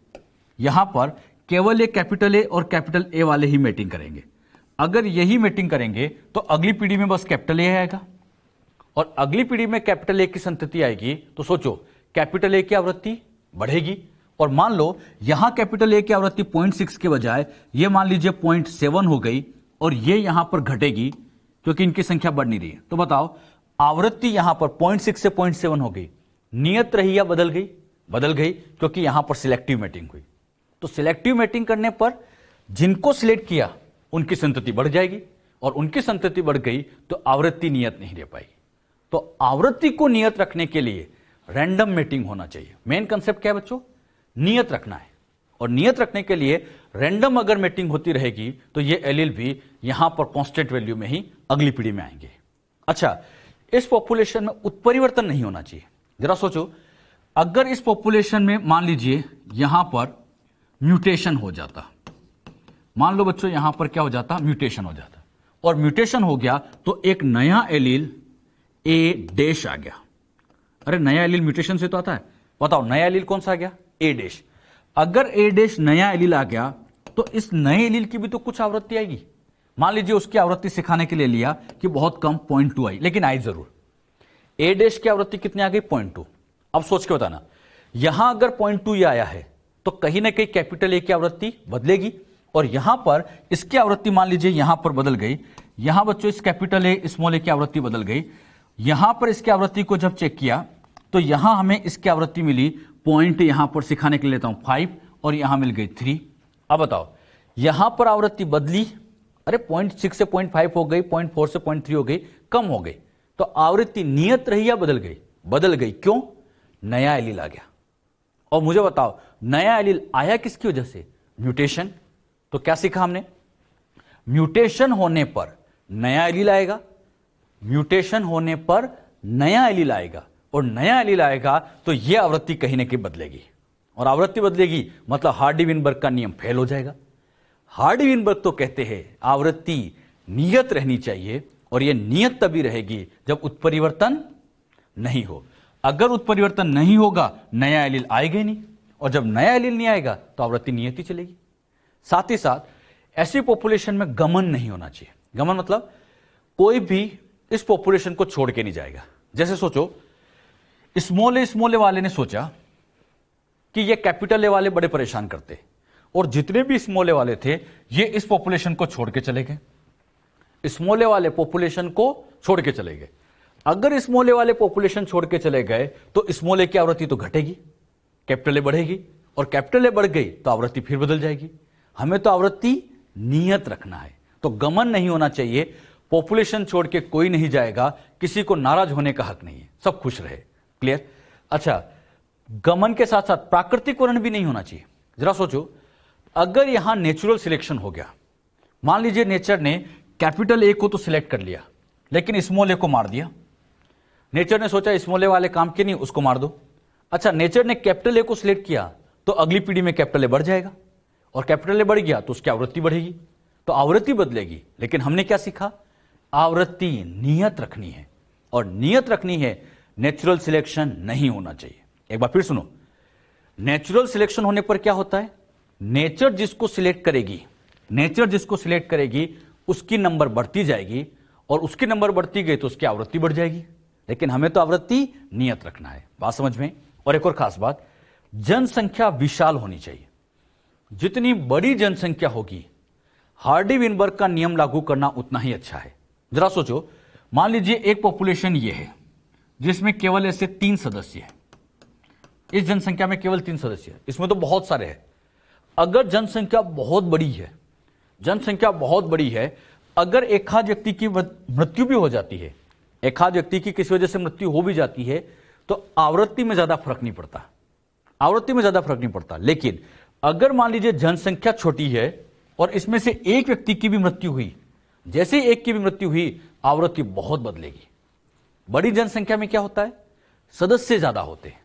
यहां पर केवल ये कैपिटल ए और कैपिटल ए वाले ही मैटिंग करेंगे। अगर यही मैटिंग करेंगे तो अगली पीढ़ी में बस कैपिटल ए आएगा और अगली पीढ़ी में कैपिटल ए की संतति आएगी। तो सोचो कैपिटल ए की आवृत्ति बढ़ेगी और मान लो यहां कैपिटल ए की आवृत्ति 0.6 के बजाय ये मान लीजिए 0.7 हो गई और ये यहां पर घटेगी क्योंकि इनकी संख्या बढ़ नहीं रही है। तो बताओ आवृत्ति यहां पर 0.6 से 0.7 हो गई, नियत रही या बदल गई? बदल गई, क्योंकि यहां पर सिलेक्टिव मैटिंग हुई। तो सिलेक्टिव मैटिंग करने पर जिनको सिलेक्ट किया उनकी संतति बढ़ जाएगी और उनकी संतति बढ़ गई तो आवृत्ति नियत नहीं रह पाएगी। तो आवृत्ति को नियत रखने के लिए रैंडम मैटिंग होना चाहिए। मेन कंसेप्ट क्या है बच्चों? नियत रखना है। और नियत रखने के लिए रैंडम अगर मैटिंग होती रहेगी तो ये एलील भी यहां पर कांस्टेंट वैल्यू में ही अगली पीढ़ी में आएंगे। अच्छा, इस पॉपुलेशन में उत्परिवर्तन नहीं होना चाहिए। जरा सोचो, अगर इस पॉपुलेशन में मान लीजिए यहां पर म्यूटेशन हो जाता, मान लो बच्चों यहां पर क्या हो जाता? म्यूटेशन हो जाता, और म्यूटेशन हो गया तो एक नया एलील ए डैश आ गया। अरे नया एलील म्यूटेशन से तो आता है, बताओ नया एलील कौन सा आ गया? ए डैश। अगर ए डैश नया एलील आ गया तो इस नए एलील की भी तो कुछ आवृत्ति आएगी। मान लीजिए उसकी आवृत्ति सिखाने के लिए लिया कि बहुत कम 0.2 आई, लेकिन आई जरूर। ए डैश की आवृत्ति कितनी आ गई? 0.2। अब सोच के बताना, यहां अगर 0.2 ये आया है तो कहीं ना कहीं कैपिटल ए की आवृत्ति बदलेगी और यहां पर इसकी आवृत्ति मान लीजिए यहां पर बदल गई। यहां बच्चों इस कैपिटल ए स्मॉल ए की आवृत्ति बदल गई। यहां पर इसकी आवृत्ति को जब चेक किया तो यहां हमें इसकी आवृत्ति मिली पॉइंट, यहां पर सिखाने के लिए लेता हूं 5 और यहां मिल गई 3। अब बताओ यहां पर आवृत्ति बदली, अरे 0.6 से 0.5 हो गई, 0.4 से 0.3 हो गई, कम हो गई। तो आवृत्ति नियत रही या बदल गई? बदल गई। क्यों? नया एलील आ गया। और मुझे बताओ नया एलील आया किसकी वजह से? म्यूटेशन। तो क्या सीखा हमने? म्यूटेशन होने पर नया एलील आएगा, म्यूटेशन होने पर नया एलील आएगा और नया एलील आएगा तो यह आवृत्ति कहीं ना कहीं बदलेगी और आवृत्ति बदलेगी मतलब हार्डी-विनबर्ग का नियम फेल हो जाएगा। हार्डी-विनबर्ग तो कहते हैं आवृत्ति नियत रहनी चाहिए और यह नियत तभी रहेगी जब उत्परिवर्तन नहीं हो। अगर उत्परिवर्तन नहीं होगा नया एलील आएगा ही नहीं, और जब नया एलील नहीं आएगा तो आवृत्ति नियत ही चलेगी। साथ ही साथ ऐसी पॉपुलेशन में गमन नहीं होना चाहिए। गमन मतलब कोई भी इस पॉपुलेशन को छोड़ के नहीं जाएगा। जैसे सोचो स्मॉल ए वाले ने सोचा कि ये कैपिटल ए वाले बड़े परेशान करते और जितने भी स्मॉल ए वाले थे ये इस पॉपुलेशन को छोड़ के चले गए। स्मॉल ए वाले पॉपुलेशन को छोड़ के चले गए। अगर स्मॉल ए वाले पॉपुलेशन छोड़ के चले गए तो स्मॉल ए की आवृत्ति तो घटेगी, कैपिटल ए बढ़ेगी और कैपिटल ए बढ़ गई तो आवृत्ति फिर बदल जाएगी। हमें तो आवृत्ति नियत रखना है, तो गमन नहीं होना चाहिए। पॉपुलेशन छोड़ के कोई नहीं जाएगा, किसी को नाराज होने का हक नहीं है, सब खुश रहे। क्लियर? अच्छा, गमन के साथ साथ प्राकृतिक वर्ण भी नहीं होना चाहिए। जरा सोचो अगर यहां नेचुरल सिलेक्शन हो गया, मान लीजिए नेचर ने कैपिटल ए को तो सिलेक्ट कर लिया, लेकिन स्मॉल ए को मार दिया। नेचर ने सोचा स्मॉल ए वाले काम के नहीं, उसको मार दो। अच्छा, नेचर ने कैपिटल ए को सिलेक्ट किया तो अगली पीढ़ी में कैपिटल ए बढ़ जाएगा, और कैपिटल ए बढ़ गया तो उसकी आवृत्ति बढ़ेगी, तो आवृत्ति बदलेगी। लेकिन हमने क्या सीखा? आवृत्ति नियत रखनी है, और नियत रखनी है, नेचुरल सिलेक्शन नहीं होना चाहिए। एक बार फिर सुनो, नेचुरल सिलेक्शन होने पर क्या होता है? नेचर जिसको सिलेक्ट करेगी उसकी नंबर बढ़ती जाएगी, और उसकी नंबर बढ़ती गई तो उसकी आवृत्ति बढ़ जाएगी। लेकिन हमें तो आवृत्ति नियत रखना है। बात समझ में? और एक और खास बात, जनसंख्या विशाल होनी चाहिए। जितनी बड़ी जनसंख्या होगी, हार्डी विनबर्ग का नियम लागू करना उतना ही अच्छा है। जरा सोचो, मान लीजिए एक पॉपुलेशन ये है जिसमें केवल ऐसे 3 सदस्य हैं। इस जनसंख्या में केवल 3 सदस्य हैं, इसमें तो बहुत सारे हैं। अगर जनसंख्या बहुत बड़ी है, अगर एक आध व्यक्ति की मृत्यु भी हो जाती है, एक आध व्यक्ति की किसी वजह से मृत्यु हो भी जाती है, तो आवृत्ति में ज्यादा फर्क नहीं पड़ता। लेकिन अगर मान लीजिए जनसंख्या छोटी है और इसमें से एक व्यक्ति की भी मृत्यु हुई, जैसे ही एक की भी मृत्यु हुई, आवृत्ति बहुत बदलेगी। बड़ी जनसंख्या में क्या होता है? सदस्य ज्यादा होते हैं,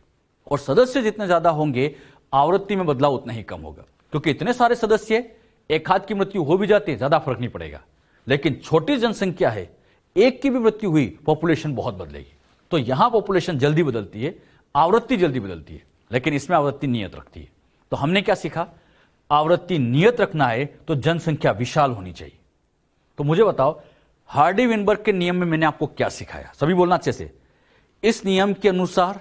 और सदस्य जितने ज्यादा होंगे, आवृत्ति में बदलाव उतना ही कम होगा, क्योंकि इतने सारे सदस्य, एक हाथ की मृत्यु हो भी जाती है, ज्यादा फर्क नहीं पड़ेगा। लेकिन छोटी जनसंख्या है, एक की भी मृत्यु हुई, पॉपुलेशन बहुत बदलेगी। तो यहां पॉपुलेशन जल्दी बदलती है, आवृत्ति जल्दी बदलती है, लेकिन इसमें आवृत्ति नियत रखती है। तो हमने क्या सीखा? आवृत्ति नियत रखना है तो जनसंख्या विशाल होनी चाहिए। तो मुझे बताओ, हार्डी विनबर्ग के नियम में मैंने आपको क्या सिखाया? सभी बोलना अच्छे से। इस नियम के अनुसार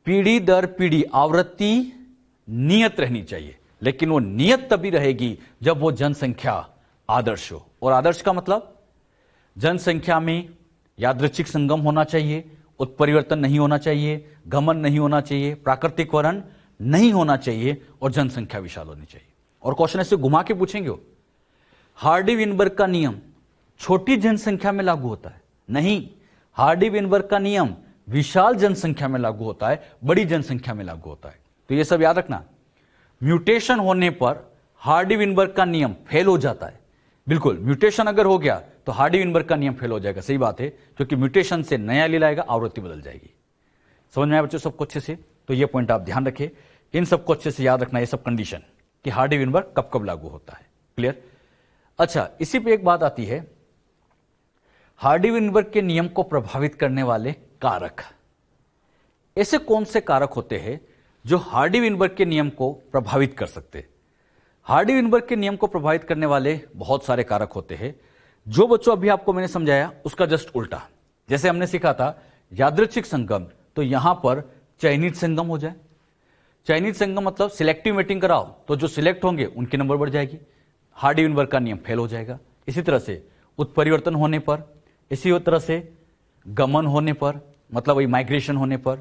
पीढ़ी दर पीढ़ी आवृत्ति नियत रहनी चाहिए, लेकिन वो नियत तभी रहेगी जब वो जनसंख्या आदर्श हो। और आदर्श का मतलब, जनसंख्या में यादृच्छिक संगम होना चाहिए, उत्परिवर्तन नहीं होना चाहिए, गमन नहीं होना चाहिए, प्राकृतिक वरण नहीं होना चाहिए, और जनसंख्या विशाल होनी चाहिए। और क्वेश्चन ऐसे घुमा के पूछेंगे, हार्डी विनबर्ग का नियम छोटी जनसंख्या में लागू होता है? नहीं, हार्डी विनबर्ग का नियम विशाल जनसंख्या में लागू होता है, बड़ी जनसंख्या में लागू होता है। तो ये सब याद रखना। म्यूटेशन होने पर हार्डी विनबर्ग का नियम फेल हो जाता है। बिल्कुल, म्यूटेशन अगर हो गया तो हार्डी विनबर्ग का नियम फेल हो जाएगा। सही बात है, क्योंकि म्यूटेशन से नया एलील आएगा, आवृत्ति बदल जाएगी। समझ में आया बच्चों सबको अच्छे से? तो ये पॉइंट आप ध्यान रखें, इन सबको अच्छे से याद रखना, ये सब कंडीशन कि हार्डी विनबर्ग कब कब लागू होता है। क्लियर? अच्छा, इसी पे एक बात आती है, हार्डी विनबर्ग के नियम को प्रभावित करने वाले कारक। ऐसे कौन से कारक होते हैं जो हार्डी विनबर्ग के नियम को प्रभावित कर सकते हैं? हार्डी विनबर्ग के नियम को प्रभावित करने वाले बहुत सारे कारक होते हैं। जो बच्चों अभी आपको मैंने समझाया उसका जस्ट उल्टा। जैसे हमने सीखा था यादृच्छिक संगम, तो यहां पर चयनित संगम हो जाए। चयनित संगम मतलब सिलेक्टिव मेटिंग कराओ तो जो सिलेक्ट होंगे उनकी नंबर बढ़ जाएगी, हार्डी विनबर्ग का नियम फेल हो जाएगा। इसी तरह से उत्परिवर्तन होने पर, इसी तरह से गमन होने पर, मतलब वही माइग्रेशन होने पर,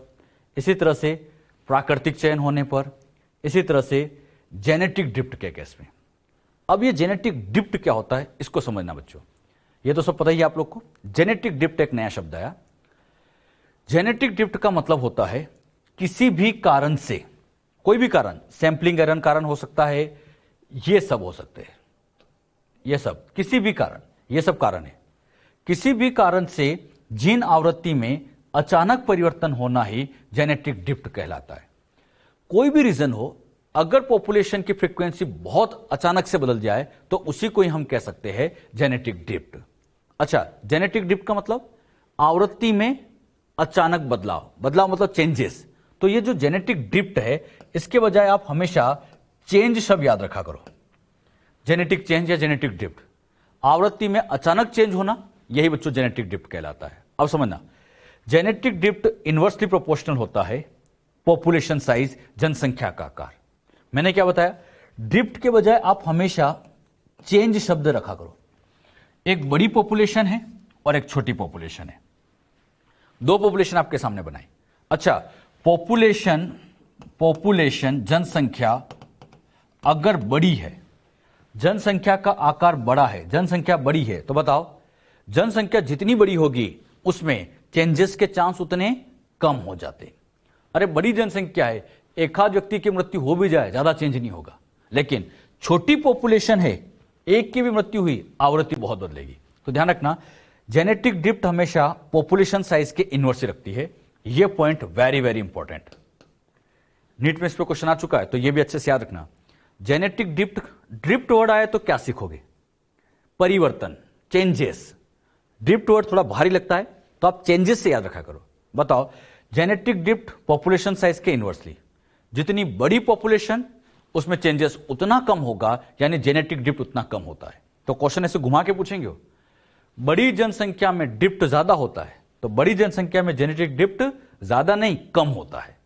इसी तरह से प्राकृतिक चयन होने पर, इसी तरह से जेनेटिक ड्रिफ्ट के केस में। अब ये जेनेटिक ड्रिफ्ट क्या होता है इसको समझना बच्चों। ये तो सब पता ही है आप लोग को। जेनेटिक ड्रिफ्ट एक नया शब्द आया। जेनेटिक ड्रिफ्ट का मतलब होता है किसी भी कारण से, कोई भी कारण, सैंपलिंग एरर कारण हो सकता है, ये सब हो सकते हैं, ये सब किसी भी कारण, ये सब कारण है। किसी भी कारण से जीन आवृत्ति में अचानक परिवर्तन होना ही जेनेटिक ड्रिफ्ट कहलाता है। कोई भी रीजन हो, अगर पॉपुलेशन की फ्रीक्वेंसी बहुत अचानक से बदल जाए तो उसी को ही हम कह सकते हैं जेनेटिक ड्रिफ्ट। अच्छा, जेनेटिक ड्रिफ्ट का मतलब आवृत्ति में अचानक बदलाव, बदलाव मतलब चेंजेस। तो ये जो जेनेटिक ड्रिफ्ट है, इसके बजाय आप हमेशा चेंज शब्द याद रखा करो। जेनेटिक चेंज या जेनेटिक ड्रिफ्ट, आवृत्ति में अचानक चेंज होना, यही बच्चों जेनेटिक ड्रिफ्ट कहलाता है। अब समझना, जेनेटिक ड्रिफ्ट इनवर्सली प्रोपोर्शनल होता है पॉपुलेशन साइज, जनसंख्या का आकार। मैंने क्या बताया? ड्रिफ्ट के बजाय आप हमेशा चेंज शब्द रखा करो। एक बड़ी पॉपुलेशन है और एक छोटी पॉपुलेशन है, दो पॉपुलेशन आपके सामने बनाई। अच्छा, पॉपुलेशन जनसंख्या अगर बड़ी है, जनसंख्या का आकार बड़ा है, जनसंख्या बड़ी है, तो बताओ जनसंख्या जितनी बड़ी होगी उसमें चेंजेस के चांस उतने कम हो जाते। अरे बड़ी जनसंख्या है, एक आध व्यक्ति की मृत्यु हो भी जाए, ज्यादा चेंज नहीं होगा। लेकिन छोटी पॉपुलेशन है, एक की भी मृत्यु हुई, आवृत्ति बहुत बदलेगी। तो ध्यान रखना, जेनेटिक ड्रिफ्ट हमेशा पॉपुलेशन साइज के इनवर्स रखती है। यह point very very important, NEET में इस पर क्वेश्चन आ चुका है, तो यह भी अच्छे से याद रखना। जेनेटिक ड्रिफ्ट, ड्रिफ्ट वर्ड आए तो क्या सीखोगे? परिवर्तन, चेंजेस। ड्रिफ्ट वर्ड थोड़ा भारी लगता है तो आप चेंजेस से याद रखा करो। बताओ, जेनेटिक ड्रिफ्ट पॉपुलेशन साइज के इनवर्सली, जितनी बड़ी पॉपुलेशन उसमें चेंजेस उतना कम होगा, यानी जेनेटिक ड्रिफ्ट उतना कम होता है। तो क्वेश्चन ऐसे घुमा के पूछेंगे, बड़ी जनसंख्या में ड्रिफ्ट ज्यादा होता है, तो बड़ी जनसंख्या में जेनेटिक ड्रिफ्ट ज्यादा नहीं कम होता है।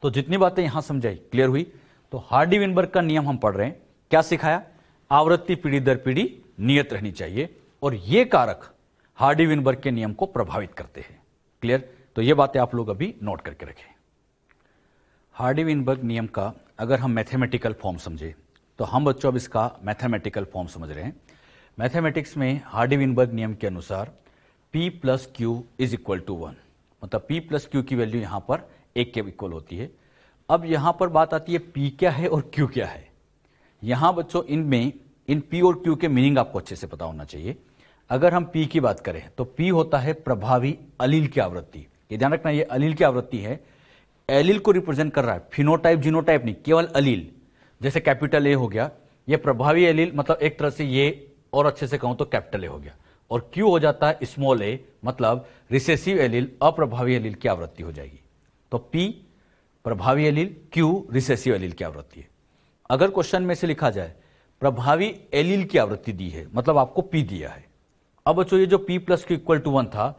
तो जितनी बातें यहां समझाई, क्लियर हुई? तो हार्डी विनबर्ग का नियम हम पढ़ रहे हैं, क्या सिखाया? आवृत्ति पीढ़ी दर पीढ़ी नियत रहनी चाहिए, और ये कारक हार्डी विनबर्ग के नियम को प्रभावित करते हैं। क्लियर? तो ये बातें आप लोग अभी नोट करके रखें। हार्डी विनबर्ग नियम का अगर हम मैथमेटिकल फॉर्म समझे, तो हम बच्चों अब इसका मैथमेटिकल फॉर्म समझ रहे हैं। मैथमेटिक्स में हार्डी विनबर्ग नियम के अनुसार P plus Q is equal to 1, मतलब P प्लस क्यू की वैल्यू यहां पर 1 के इक्वल होती है। अब यहां पर बात आती है P क्या है और Q क्या है। यहां बच्चों इनमें इन P और Q के मीनिंग आपको अच्छे से पता होना चाहिए। अगर हम P की बात करें तो P होता है प्रभावी अलील की आवृत्ति। ये ध्यान रखना, ये अलील की आवृत्ति है, एलील को रिप्रेजेंट कर रहा है, फिनोटाइप जीनोटाइप नहीं, केवल अलील। जैसे कैपिटल ए हो गया, ये प्रभावी एलील, मतलब एक तरह से ये, और अच्छे से कहूं तो कैपिटल ए हो गया, और क्यू हो जाता है स्मॉल ए, मतलब रिसेसिव एलील, अप्रभावी एलील की आवृत्ति हो जाएगी। तो पी प्रभावी एलील, क्यू रिसेसिव एलील की आवृत्ति है। अगर क्वेश्चन में से लिखा जाए प्रभावी एलील की आवृत्ति दी है, मतलब आपको पी दिया है। अब बच्चों ये जो P plus Q equal to 1 था,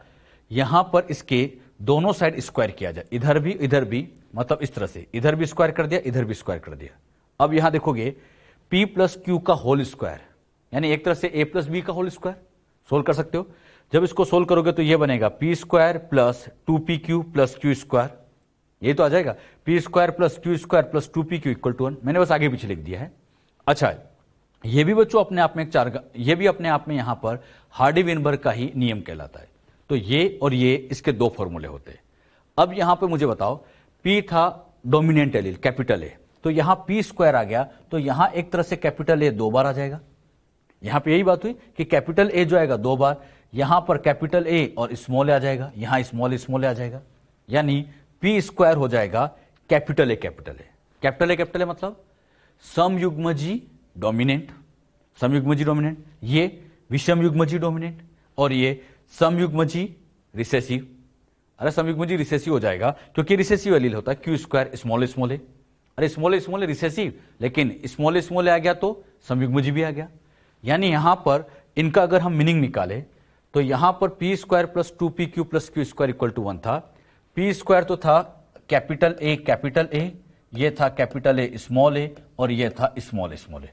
यहां पर इसके दोनों साइड स्क्वायर किया जाए, इधर भी, मतलब इस तरह से इधर भी स्क्वायर कर दिया, इधर भी स्क्वायर कर दिया। अब यहां देखोगे P प्लस क्यू का होल स्क्वायर, यानी एक तरह से A प्लस बी का होल स्क्वायर सोल्व कर सकते हो। जब इसको सोल्व करोगे तो यह बनेगा P square plus 2PQ plus Q square, ये तो आ जाएगा P square plus Q square plus 2PQ equal to 1। मैंने बस आगे पीछे लिख दिया है। अच्छा, यह भी बच्चों अपने आप में ये भी अपने आप में यहां पर हार्डी विनबर्ग का ही नियम कहलाता है। तो ये और ये इसके दो फॉर्मूले होते हैं। अब यहां पे मुझे बताओ, P था डोमिनेंट एलील कैपिटल ए, तो यहां P स्क्वायर आ गया, तो यहां एक तरह से कैपिटल ए 2 बार आ जाएगा। यहां पे यही बात हुई कि कैपिटल ए जो आएगा 2 बार, यहां पर कैपिटल ए और स्मॉल ए आ जाएगा, यहां स्मॉल ए आ जाएगा, यानी P स्क्वायर हो जाएगा कैपिटल ए मतलब समयुग्मजी डोमिनेंट, ये विषमयुग्मजी डोमिनेंट, और ये समयुग्मजी रिसेसिव। अरे समयुग्मजी रिसेसिव हो जाएगा क्योंकि रिसेसिव एलील होता है क्यू स्क्वायर स्मॉल ए। अरे स्मॉल ए रिसेसिव, लेकिन स्मॉल ए आ गया तो समयुग्मजी भी आ गया। यानी यहां पर इनका अगर हम मीनिंग निकाले तो यहां पर P square plus 2PQ plus Q square equal to 1 था। P स्क्वायर तो था कैपिटल ए, ये था कैपिटल ए स्मॉल ए, और ये था स्मॉल ए।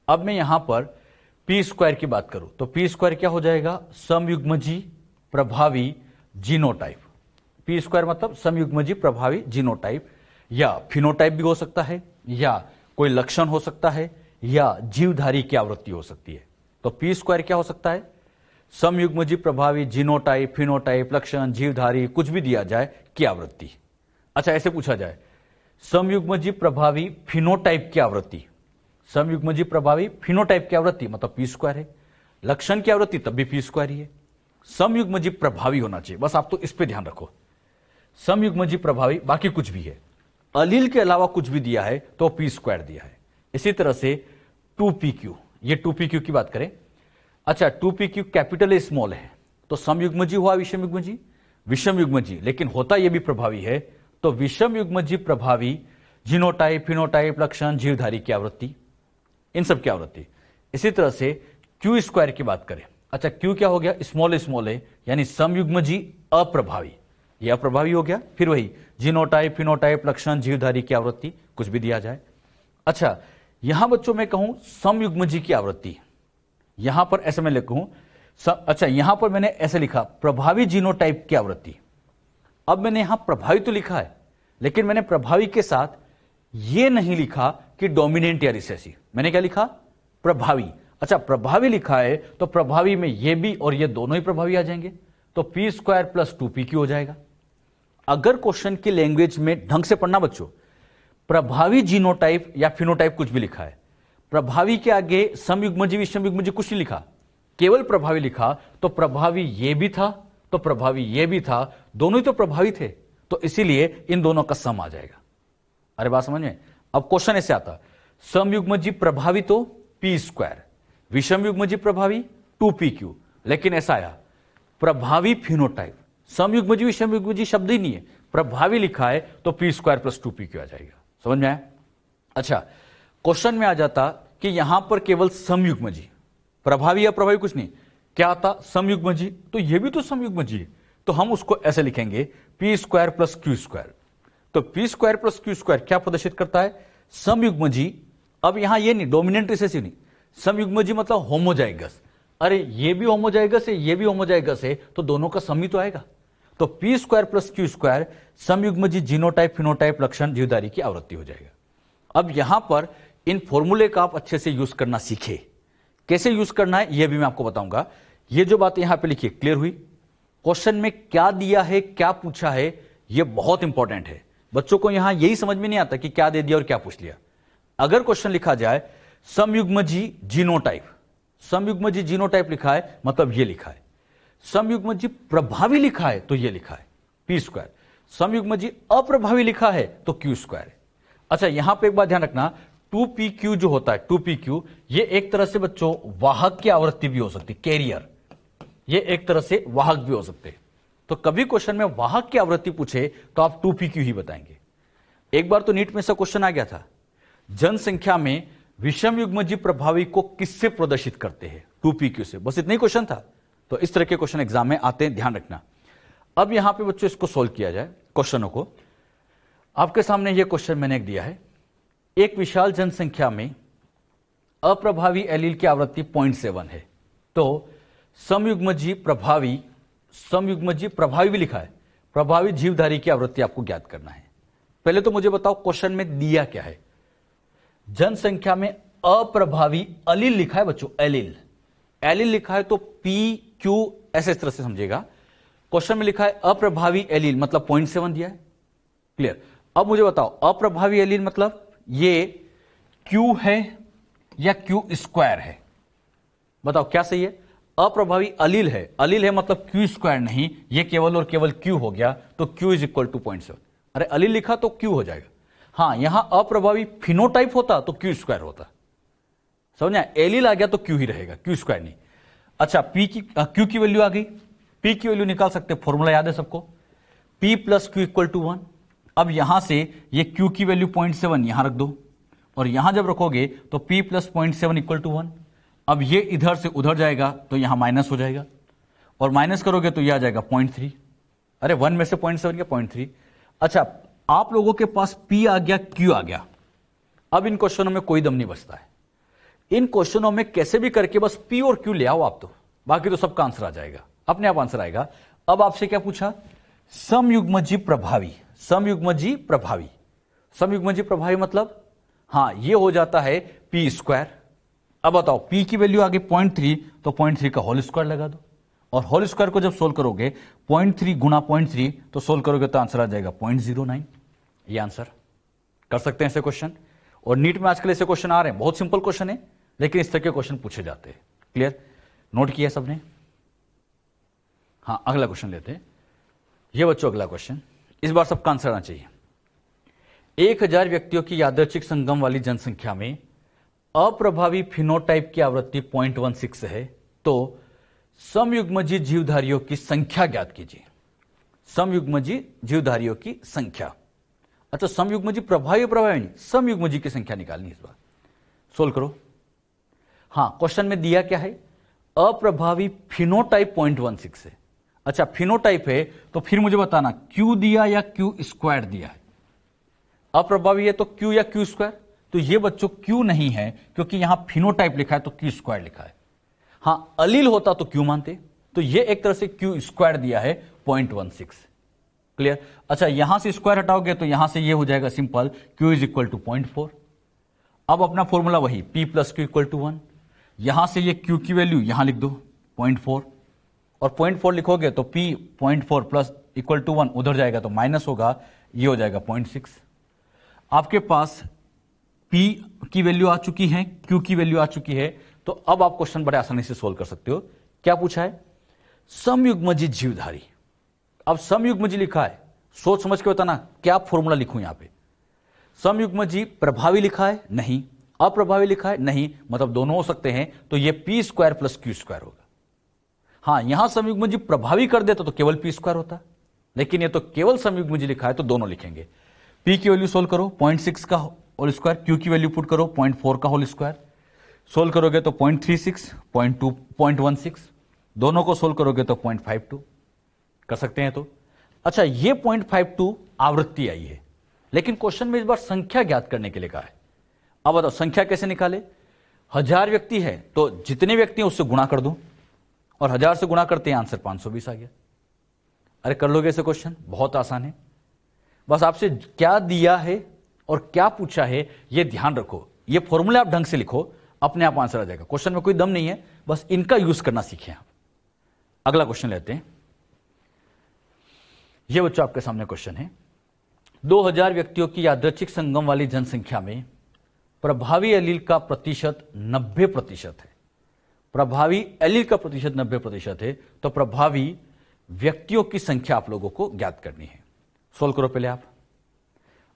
अब मैं यहां पर P स्क्वायर की बात करूं तो P स्क्वायर क्या हो जाएगा? समयुग्मजी प्रभावी जीनोटाइप। P स्क्वायर मतलब समयुग्मजी प्रभावी जीनोटाइप, या फिनोटाइप भी हो सकता है, या कोई लक्षण हो सकता है, या जीवधारी की आवृत्ति हो सकती है। तो P स्क्वायर क्या हो सकता है? समयुग्मजी प्रभावी जीनोटाइप, फिनोटाइप, लक्षण, जीवधारी, कुछ भी दिया जाए की आवृत्ति। अच्छा, ऐसे पूछा जाए समयुग्मजी प्रभावी फिनोटाइप की आवृत्ति, समयुग्मजी प्रभावी फिनोटाइप की आवृत्ति मतलब P स्क्वायर है, लक्षण की आवृत्ति तब भी P स्क्वायर ही है। समयुग्मजी प्रभावी होना चाहिए, बस आप तो इस पे ध्यान रखो, समयुग्मजी प्रभावी, बाकी कुछ भी है, अलील के अलावा कुछ भी दिया है तो P स्क्वायर दिया है। इसी तरह से 2PQ, ये 2PQ की बात करें। अच्छा, 2PQ कैपिटल ए स्मॉल है, तो समयुग्मजी हुआ विषमयुग्मजी, लेकिन होता यह भी प्रभावी है, तो विषमयुग्मजी प्रभावी जीनोटाइप, फिनोटाइप, लक्षण, जीवधारी की आवृत्ति, इन सब की आवृत्ति। इसी तरह से क्यू स्क्वायर की बात करें। अच्छा, क्यू क्या हो गया? स्मॉल ए, यानी समयुग्मजी अप्रभावी, यह अप्रभावी हो गया। फिर वही जीनोटाइप, फिनोटाइप, लक्षण, जीवधारी की आवृत्ति, कुछ भी दिया जाए। अच्छा, यहां बच्चों में कहूं समयुग्मजी की आवृत्ति, यहां पर ऐसे मैं लिखूं, अच्छा यहां पर मैंने ऐसे लिखा प्रभावी जीनोटाइप की आवृत्ति। अब मैंने यहां प्रभावी तो लिखा है, लेकिन मैंने प्रभावी के साथ यह नहीं लिखा कि डोमिनेंट या रिसेसिव, मैंने क्या लिखा? प्रभावी। अच्छा, प्रभावी लिखा है तो प्रभावी में ये भी और ये दोनों ही प्रभावी आ जाएंगे, तो P स्क्वायर प्लस 2PQ हो जाएगा। अगर क्वेश्चन की लैंग्वेज में ढंग से पढ़ना बच्चों, प्रभावी जीनोटाइप या फिनोटाइप कुछ भी लिखा है, प्रभावी के आगे समयुग्मजी विषमयुग्मजी कुछ नहीं लिखा, केवल प्रभावी लिखा, तो प्रभावी ये भी था तो प्रभावी ये भी था, दोनों ही तो प्रभावी थे, तो इसीलिए इन दोनों का सम आ जाएगा। अरे बात समझ में? अब क्वेश्चन ऐसे आता, समयुग्मजी प्रभावी तो p², विषमयुग्मजी प्रभावी 2pq, लेकिन ऐसा आया प्रभावी फिनोटाइप, समयुग्मजी विषमयुग्मजी शब्द ही नहीं है, प्रभावी लिखा है तो p² + 2pq आ जाएगा। समझ में आया? अच्छा, क्वेश्चन में आ जाता कि यहां पर केवल समयुग्मजी, प्रभावी या प्रभावी कुछ नहीं, क्या आता? समयुग्मजी, तो ये भी तो समयुग्मजी है, तो हम उसको ऐसे लिखेंगे p² + q²। तो p² + q² क्या प्रदर्शित करता है? समयुग्मजी। अब यहां ये नहीं, डोमिनेंट रिसेसिव नहीं, समयुग्मजी मतलब होमोजाइगस। अरे ये भी होमोजाइगस है, ये भी होमोजाइगस है, तो दोनों का सम ही तो आएगा। तो p² + q² समयुग्मजी जीनोटाइप फिनोटाइप लक्षण जीवधारी की आवृत्ति हो जाएगा। अब यहां पर इन फॉर्मूले का आप अच्छे से यूज करना सीखे, कैसे यूज करना है यह भी मैं आपको बताऊंगा। ये जो बात यहां पे लिखी क्लियर हुई? क्वेश्चन में क्या दिया है, क्या पूछा है, यह बहुत इंपॉर्टेंट है। बच्चों को यहां यही समझ में नहीं आता कि क्या दे दिया और क्या पूछ लिया। अगर क्वेश्चन लिखा जाए समयुग्मजी जीनोटाइप, समयुग्मजी जीनोटाइप लिखा है मतलब ये लिखा है, समयुग्मजी प्रभावी लिखा है तो ये लिखा है p², समयुग्मजी अप्रभावी लिखा है तो q² है। अच्छा, यहां पे एक बात ध्यान रखना, 2pq जो होता है 2pq, ये एक तरह से बच्चों वाहक की आवृत्ति भी हो सकती, कैरियर, ये एक तरह से वाहक भी हो सकते। तो कभी क्वेश्चन में वाहक की आवृत्ति पूछे तो आप 2pq ही बताएंगे। एक बार तो नीट में से क्वेश्चन आ गया था, जनसंख्या में विषमयुग्मजी प्रभावी को किससे प्रदर्शित करते हैं? 2pq से, बस इतना ही क्वेश्चन था। तो इस तरह के क्वेश्चन एग्जाम में आते हैं, ध्यान रखना। अब यहां पे बच्चों इसको सोल्व किया जाए क्वेश्चनों को। आपके सामने यह क्वेश्चन मैंने एक दिया है, एक विशाल जनसंख्या में अप्रभावी एलील की आवृत्ति 0.7 है, तो समयुग्मजी प्रभावी, समयुग्मजी प्रभावी भी लिखा है, प्रभावी जीवधारी की आवृत्ति आपको ज्ञात करना है। पहले तो मुझे बताओ क्वेश्चन में दिया क्या है? जनसंख्या में अप्रभावी अलील लिखा है बच्चों, एलील, एलील लिखा है तो p q ऐसे इस तरह से समझेगा। क्वेश्चन में लिखा है अप्रभावी एलील मतलब 0.7 दिया है, क्लियर। अब मुझे बताओ अप्रभावी एलील मतलब ये q है या q² है? बताओ क्या सही है? अप्रभावी अलील है, अलील है मतलब q² नहीं, ये केवल और केवल q हो गया, तो q = 0.7। अरे अलील लिखा तो q हो जाएगा। हाँ, यहां अप्रभावी फिनोटाइप होता तो q² होता, समझ आया? एलील आ गया तो q ही रहेगा, q² नहीं। अच्छा, q की वैल्यू आ गई, p की वैल्यू निकाल सकते, फॉर्मूला याद है सबको, p + q = 1। अब यहां से ये q की वैल्यू 0.7 यहां रख दो, और यहां जब रखोगे तो p + 0.7 = 1। अब ये इधर से उधर जाएगा तो यहां माइनस हो जाएगा, और माइनस करोगे तो यह आ जाएगा 0.3। अरे 1 में से 0.7 क्या 0.3। अच्छा, आप लोगों के पास p आ गया, q आ गया। अब इन क्वेश्चनों में कोई दम नहीं बचता है, इन क्वेश्चनों में कैसे भी करके बस p और q ले आओ आप, तो बाकी तो सबका आंसर आ जाएगा, अपने आप आंसर आएगा। अब आपसे क्या पूछा? समयुग्मजी प्रभावी, समयुग्मजी प्रभावी, समयुग्मजी प्रभावी मतलब हां ये हो जाता है p²। अब बताओ p की वैल्यू आ गई 0.3, तो 0.3 का होल स्क्वायर लगा दो, और होल स्क्वायर को जब सोल्व करोगे 0.3 गुना 0.3 तो सोल्व करोगे तो आंसर आ जाएगा 0.09। ये आंसर कर सकते हैं ऐसे क्वेश्चन, और नीट में आजकल ऐसे क्वेश्चन आ रहे हैं, बहुत सिंपल क्वेश्चन है लेकिन इस तरह के क्वेश्चन पूछे जाते हैं। क्लियर? नोट किया सबने? हाँ, अगला क्वेश्चन लेते हैं। ये बच्चों अगला क्वेश्चन, इस बार सबका आंसर आना चाहिए। 1000 व्यक्तियों की यादृच्छिक संगम वाली जनसंख्या में अप्रभावी फिनोटाइप की आवृत्ति 0.16 है, तो समयुग्मजी जीवधारियों की संख्या ज्ञात कीजिए। समयुग्मजी जीवधारियों की संख्या। अच्छा, समयुग्मजी प्रभावी प्रभावी नहीं, समयुग्मजी की संख्या निकालनी इस बार। सोल्व करो। हां, क्वेश्चन में दिया क्या है? अप्रभावी फिनोटाइप 0.16 है। अच्छा, फिनोटाइप है तो फिर मुझे बताना q दिया या q² दिया है? अप्रभावी है तो q या q²? तो ये बच्चों q नहीं है, क्योंकि यहां फिनोटाइप लिखा है तो q² लिखा है। हां, अलील होता तो q मानते, तो ये एक तरह से q² दिया है 0.16। क्लियर? अच्छा, यहां से स्क्वायर हटाओगे तो यहां से ये हो जाएगा सिंपल, q = 0.4। अब अपना फॉर्मूला वही, p + q = 1। यहां से ये q की वैल्यू यहां लिख दो 0.4, और 0.4 लिखोगे तो p 0.4 + = 1 उधर जाएगा तो माइनस होगा, ये हो जाएगा 0.6। आपके पास P की वैल्यू आ चुकी है, Q की वैल्यू आ चुकी है, तो अब आप क्वेश्चन बड़े आसानी से सोल्व कर सकते हो। क्या पूछा है? समयुग्मजी जीवधारी। अब समयुग्मजी लिखा है, सोच समझ के बताना क्या फॉर्मूला लिखूं यहां पे। समयुग्मजी प्रभावी लिखा है? नहीं। अप्रभावी लिखा है? नहीं। मतलब दोनों हो सकते हैं, तो ये P square plus Q square होगा। हां, यहां समयुग्मजी प्रभावी कर देता तो केवल पी स्क्वायर होता, लेकिन ये तो केवल समयुग्मजी लिखा है तो दोनों लिखेंगे। पी की वैल्यू सोल्व करो 0.6 का होल स्क्वायर, क्यू की वैल्यू पुट करो 0.4 का होल स्क्वायर, सोल्व करोगे तो 0.36, 0.2, 0.16, दोनों को सोल्व करोगे तो 0.52 कर सकते हैं। तो अच्छा, ये 0.52 आवृत्ति आई है, लेकिन क्वेश्चन में इस बार संख्या ज्ञात करने के लिए कहा है। अब बताओ संख्या कैसे निकाले? 1000 व्यक्ति है तो जितने व्यक्ति हैं उससे गुणा कर दो, और 1000 से गुणा करते हैं आंसर 520 आ गया। अरे कर लोगे ऐसे क्वेश्चन? बहुत आसान है। बस आपसे क्या दिया है और क्या पूछा है ये ध्यान रखो। ये फॉर्मूला आप ढंग से लिखो, अपने आप आंसर आ जाएगा। क्वेश्चन में कोई दम नहीं है, बस इनका यूज करना सीखें आप। अगला क्वेश्चन लेते हैं। ये बच्चों आपके सामने क्वेश्चन है। 2000 व्यक्तियों की यादृच्छिक संगम वाली जनसंख्या में प्रभावी एलील का प्रतिशत 90% है। प्रभावी एलील का प्रतिशत 90% है, तो प्रभावी व्यक्तियों की संख्या आप लोगों को ज्ञात करनी है। सोल्व करो पहले आप।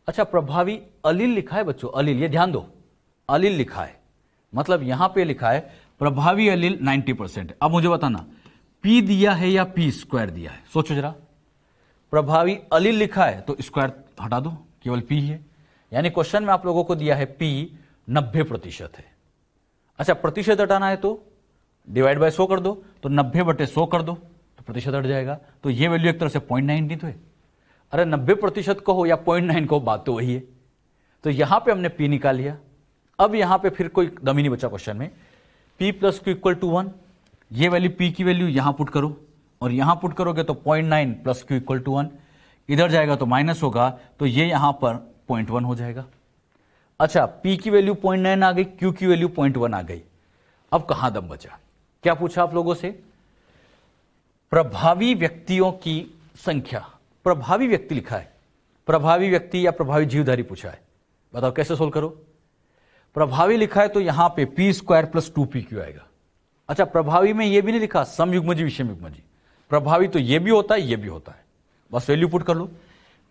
अच्छा, प्रभावी अलील लिखा है बच्चों, अलील, ये ध्यान दो, अलील लिखा है, मतलब यहां पे लिखा है प्रभावी अलील 90%। अब मुझे बताना पी दिया है या पी स्क्वायर दिया है? सोचो जरा। प्रभावी अलील लिखा है तो स्क्वायर हटा दो, केवल पी है, यानी क्वेश्चन में आप लोगों को दिया है पी 90% है। अच्छा, प्रतिशत हटाना है तो डिवाइड बाय 100 कर दो, तो 90/100 कर दो तो प्रतिशत हट जाएगा। तो ये वैल्यू एक तरह से 0.9 तो है। अरे 90% कहो या 0.9 कहो, बात तो वही है। तो यहां पे हमने पी निकाल लिया। अब यहां पे फिर कोई दम ही नहीं बचा क्वेश्चन में। P plus Q equal to 1, ये वैल्यू पी की वैल्यू यहां पुट करो, और यहां पुट करोगे तो 0.9 प्लस क्यू इक्वल टू 1, इधर जाएगा तो माइनस होगा, तो ये यहां पर 0.1 हो जाएगा। अच्छा, पी की वैल्यू 0.9 आ गई, क्यू की वैल्यू 0.1 आ गई। अब कहां दम बचा? क्या पूछा आप लोगों से? प्रभावी व्यक्तियों की संख्या। प्रभावी व्यक्ति लिखा है, प्रभावी व्यक्ति या प्रभावी जीवधारी पूछा है। बताओ कैसे सोल्व करो? प्रभावी लिखा है तो यहां पे पी स्क्वायर प्लस 2pq आएगा। अच्छा, प्रभावी में यह भी नहीं लिखा समयुग्मजी विषमयुग्मजी। प्रभावी तो यह भी होता है, यह भी होता है। बस वैल्यू पुट कर लो।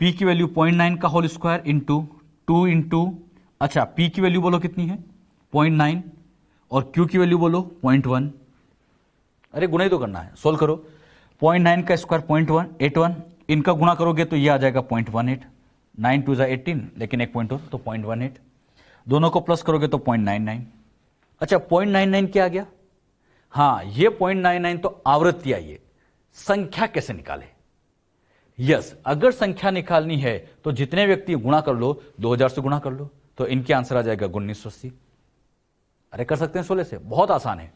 पी की वैल्यू 0.9 का होल स्क्वायर इंटू 2 इंटू, अच्छा पी की वैल्यू बोलो कितनी है? 0.9, और क्यू की वैल्यू बोलो 0.1। अरे गुणा ही तो करना है, सोल्व करो। 0.9 का स्क्वायर 0.181, इनका गुणा करोगे तो ये आ जाएगा 0.18, 9 2 जा 18, लेकिन एक पॉइंट हो तो 0.18, दोनों को प्लस करोगे तो 0.99। अच्छा, 0.99 क्या आ गया? हाँ, ये 0.99 तो आवृत्ति आई है। संख्या कैसे निकाले? यस, अगर संख्या निकालनी है तो जितने व्यक्ति गुणा कर लो, 2000 से गुणा कर लो, तो इनके आंसर आ जाएगा 1980। अरे कर सकते हैं 16 से, बहुत आसान है।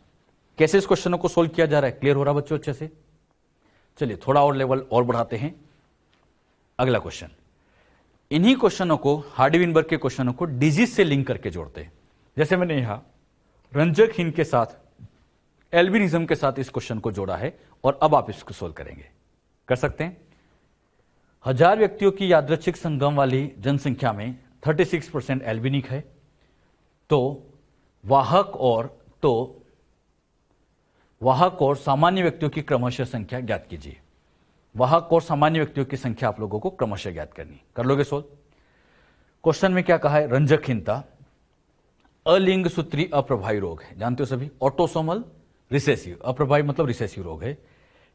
कैसे इस क्वेश्चन को सोल्व किया जा रहा है, क्लियर हो रहा बच्चों अच्छे से? चलिए थोड़ा और लेवल और बढ़ाते हैं। अगला क्वेश्चन, इन्हीं क्वेश्चनों को, हार्डी-विनबर्ग के क्वेश्चनों को डिजीज से लिंक करके जोड़ते हैं। जैसे मैंने यहां रंजकहीन के साथ, एल्बिनिज्म के साथ इस क्वेश्चन को जोड़ा है, और अब आप इसको सोल्व करेंगे। कर सकते हैं। 1000 व्यक्तियों की यादृच्छिक संगम वाली जनसंख्या में 36% एल्बिनिक है, तो वाहक और सामान्य व्यक्तियों की क्रमशः संख्या ज्ञात कीजिए। वाहक और सामान्य व्यक्तियों की संख्या आप लोगों को क्रमशः ज्ञात करनी। कर लोगे सोल्व? क्वेश्चन में क्या कहा है? रंजकहीनता अलिंग सूत्री अप्रभावी रोग है, जानते हो सभी, ऑटोसोमल रिसेसिव। अप्रभावी मतलब रिसेसिव रोग है।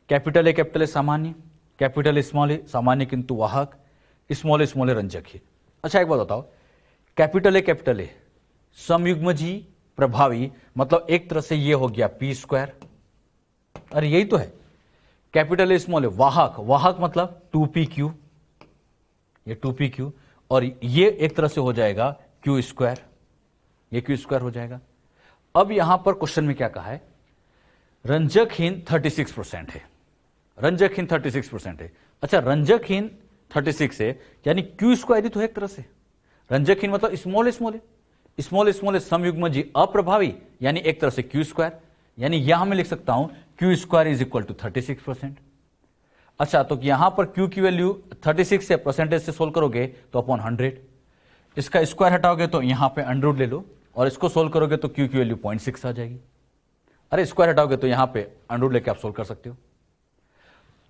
कैपिटल ए सामान्य, कैपिटल स्मॉल ए सामान्य किंतु वाहक, स्मॉल ए रंजकहीन। अच्छा एक बात बताओ, कैपिटल ए समयुग्मजी प्रभावी, मतलब एक तरह से ये हो गया पी स्क्वायर। अरे यही तो है। कैपिटल ए स्मॉल ए वाहक मतलब 2pq, ये 2pq, और ये एक तरह से हो जाएगा क्यू स्क्वायर, ये क्यू स्क्वायर हो जाएगा। अब यहां पर क्वेश्चन में क्या कहा है? रंजकहीन 36% है, रंजकहीन 36% है। अच्छा, रंजकहीन 36 है यानी क्यू स्क्वायर ही तो है एक तरह से। रंजकहीन मतलब स्मॉल समयुग्मजी अप्रभावी, यानी एक तरह से क्यू स्क्वायर, यानी यहां मैं लिख सकता हूं Q square is equal to 36%। अच्छा, तो यहां पर क्यू की वैल्यू 36 से परसेंटेज से सोल्व करोगे तो अपॉन 100, इसका स्क्वायर हटाओगे तो यहां पे अंडर रूट ले लो, और इसको सोल्व करोगे तो क्यू की वैल्यू 0.6 आ जाएगी। अरे स्क्वायर हटाओगे तो यहां पे अंडर रूट लेके आप सोल्व कर सकते हो।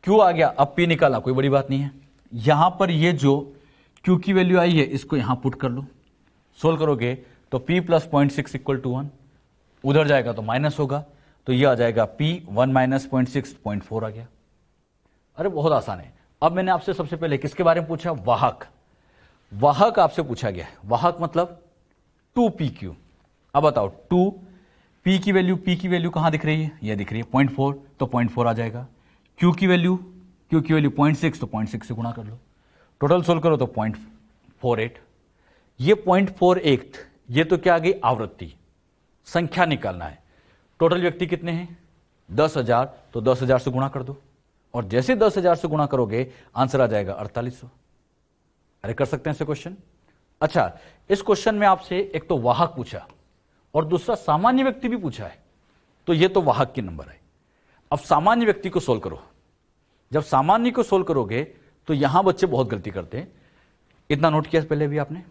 क्यू आ गया, अब पी निकालना कोई बड़ी बात नहीं है। यहां पर ये जो क्यू की वैल्यू आई है इसको यहां पुट कर लो, सोल्व करोगे तो p प्लस 0.6 इक्वल टू 1, उधर जाएगा तो माइनस होगा, तो ये आ जाएगा p 1 माइनस 0.6 0.4 आ गया। अरे बहुत आसान है। अब मैंने आपसे सबसे पहले किसके बारे में पूछा? वाहक। वाहक आपसे पूछा गया है। वाहक मतलब 2pq। अब बताओ 2 p की वैल्यू कहां दिख रही है? ये दिख रही है 0.4, तो 0.4 आ जाएगा। q की वैल्यू 0.6, तो 0.6 से गुणा कर लो, टोटल सोल्व करो तो 0.48। ये 0.48 ये तो क्या आ गई? आवृत्ति, संख्या निकालना है। टोटल व्यक्ति कितने हैं? 10,000, तो 10,000 से गुणा कर दो, और जैसे 10,000 से गुणा करोगे आंसर आ जाएगा 4800। अरे कर सकते हैं ऐसे क्वेश्चन। अच्छा, इस क्वेश्चन में आपसे एक तो वाहक पूछा और दूसरा सामान्य व्यक्ति भी पूछा है, तो ये तो वाहक की नंबर है। अब सामान्य व्यक्ति को सोल्व करो। जब सामान्य को सोल्व करोगे तो यहां बच्चे बहुत गलती करते हैं, इतना नोट किया पहले भी आपने।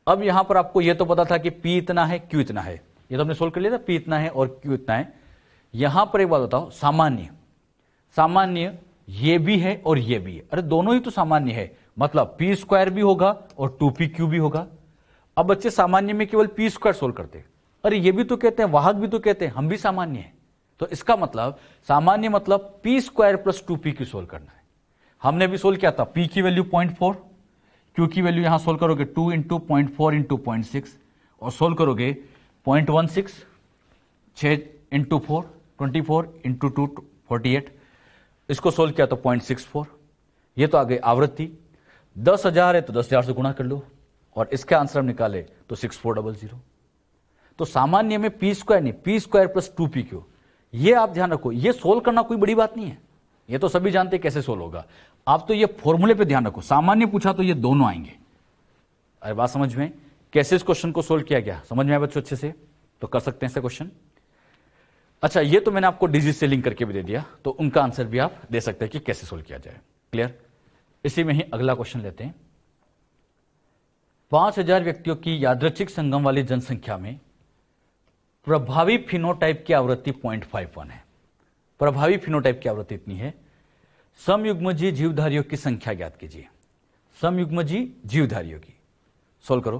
अब यहां पर आपको यह तो पता था कि P इतना है, Q इतना है, ये तो हमने सोल्व कर लिया था, P इतना है और Q इतना है। यहां पर एक बात बताओ, सामान्य ये भी है और ये भी है। अरे दोनों ही तो सामान्य है, मतलब p स्क्वायर भी होगा और 2pq भी होगा। अब बच्चे सामान्य में केवल p स्क्वायर सोल्व करते हैं। अरे ये भी तो कहते हैं, वाहक भी तो कहते हैं, हम भी सामान्य हैं, तो इसका मतलब सामान्य मतलब p square plus 2pq solve करना है। हमने भी सोल्व किया था, p की वैल्यू 0.4, q की वैल्यू यहां सोल्व करोगे 2 इंटू 0.4 इंटू 0.6, और सोल्व करोगे 0.16, 6 इंटू 4 24 इंटू 2 48, इसको सोल्व किया तो 0.64। ये तो आ गई आवृत्ति। 10,000 है तो 10,000 से गुणा कर लो, और इसका आंसर हम निकाले तो 6400। तो सामान्य में p स्क्वायर नहीं, p स्क्वायर प्लस 2pq, ये आप ध्यान रखो। ये सोल्व करना कोई बड़ी बात नहीं है, ये तो सभी जानते हैं कैसे सोल्व होगा। आप तो ये फॉर्मूले पे ध्यान रखो, सामान्य पूछा तो ये दोनों आएंगे। अरे बात समझ में? कैसे इस क्वेश्चन को सोल्व किया गया समझ में आया बच्चों अच्छे से? तो कर सकते हैं ऐसे क्वेश्चन। अच्छा, ये तो मैंने आपको डिजिट से लिंक करके भी दे दिया, तो उनका आंसर भी आप दे सकते हैं कि कैसे सोल्व किया जाए। क्लियर? इसी में ही अगला क्वेश्चन लेते हैं। 5,000 व्यक्तियों की यादृच्छिक संगम वाली जनसंख्या में प्रभावी फिनोटाइप की आवृत्ति 0.51 है। प्रभावी फिनोटाइप की आवृत्ति इतनी है। समयुग्मजीय जीवधारियों की संख्या ज्ञात कीजिए। समयुग्मजीय जीवधारियों की सोल्व करो।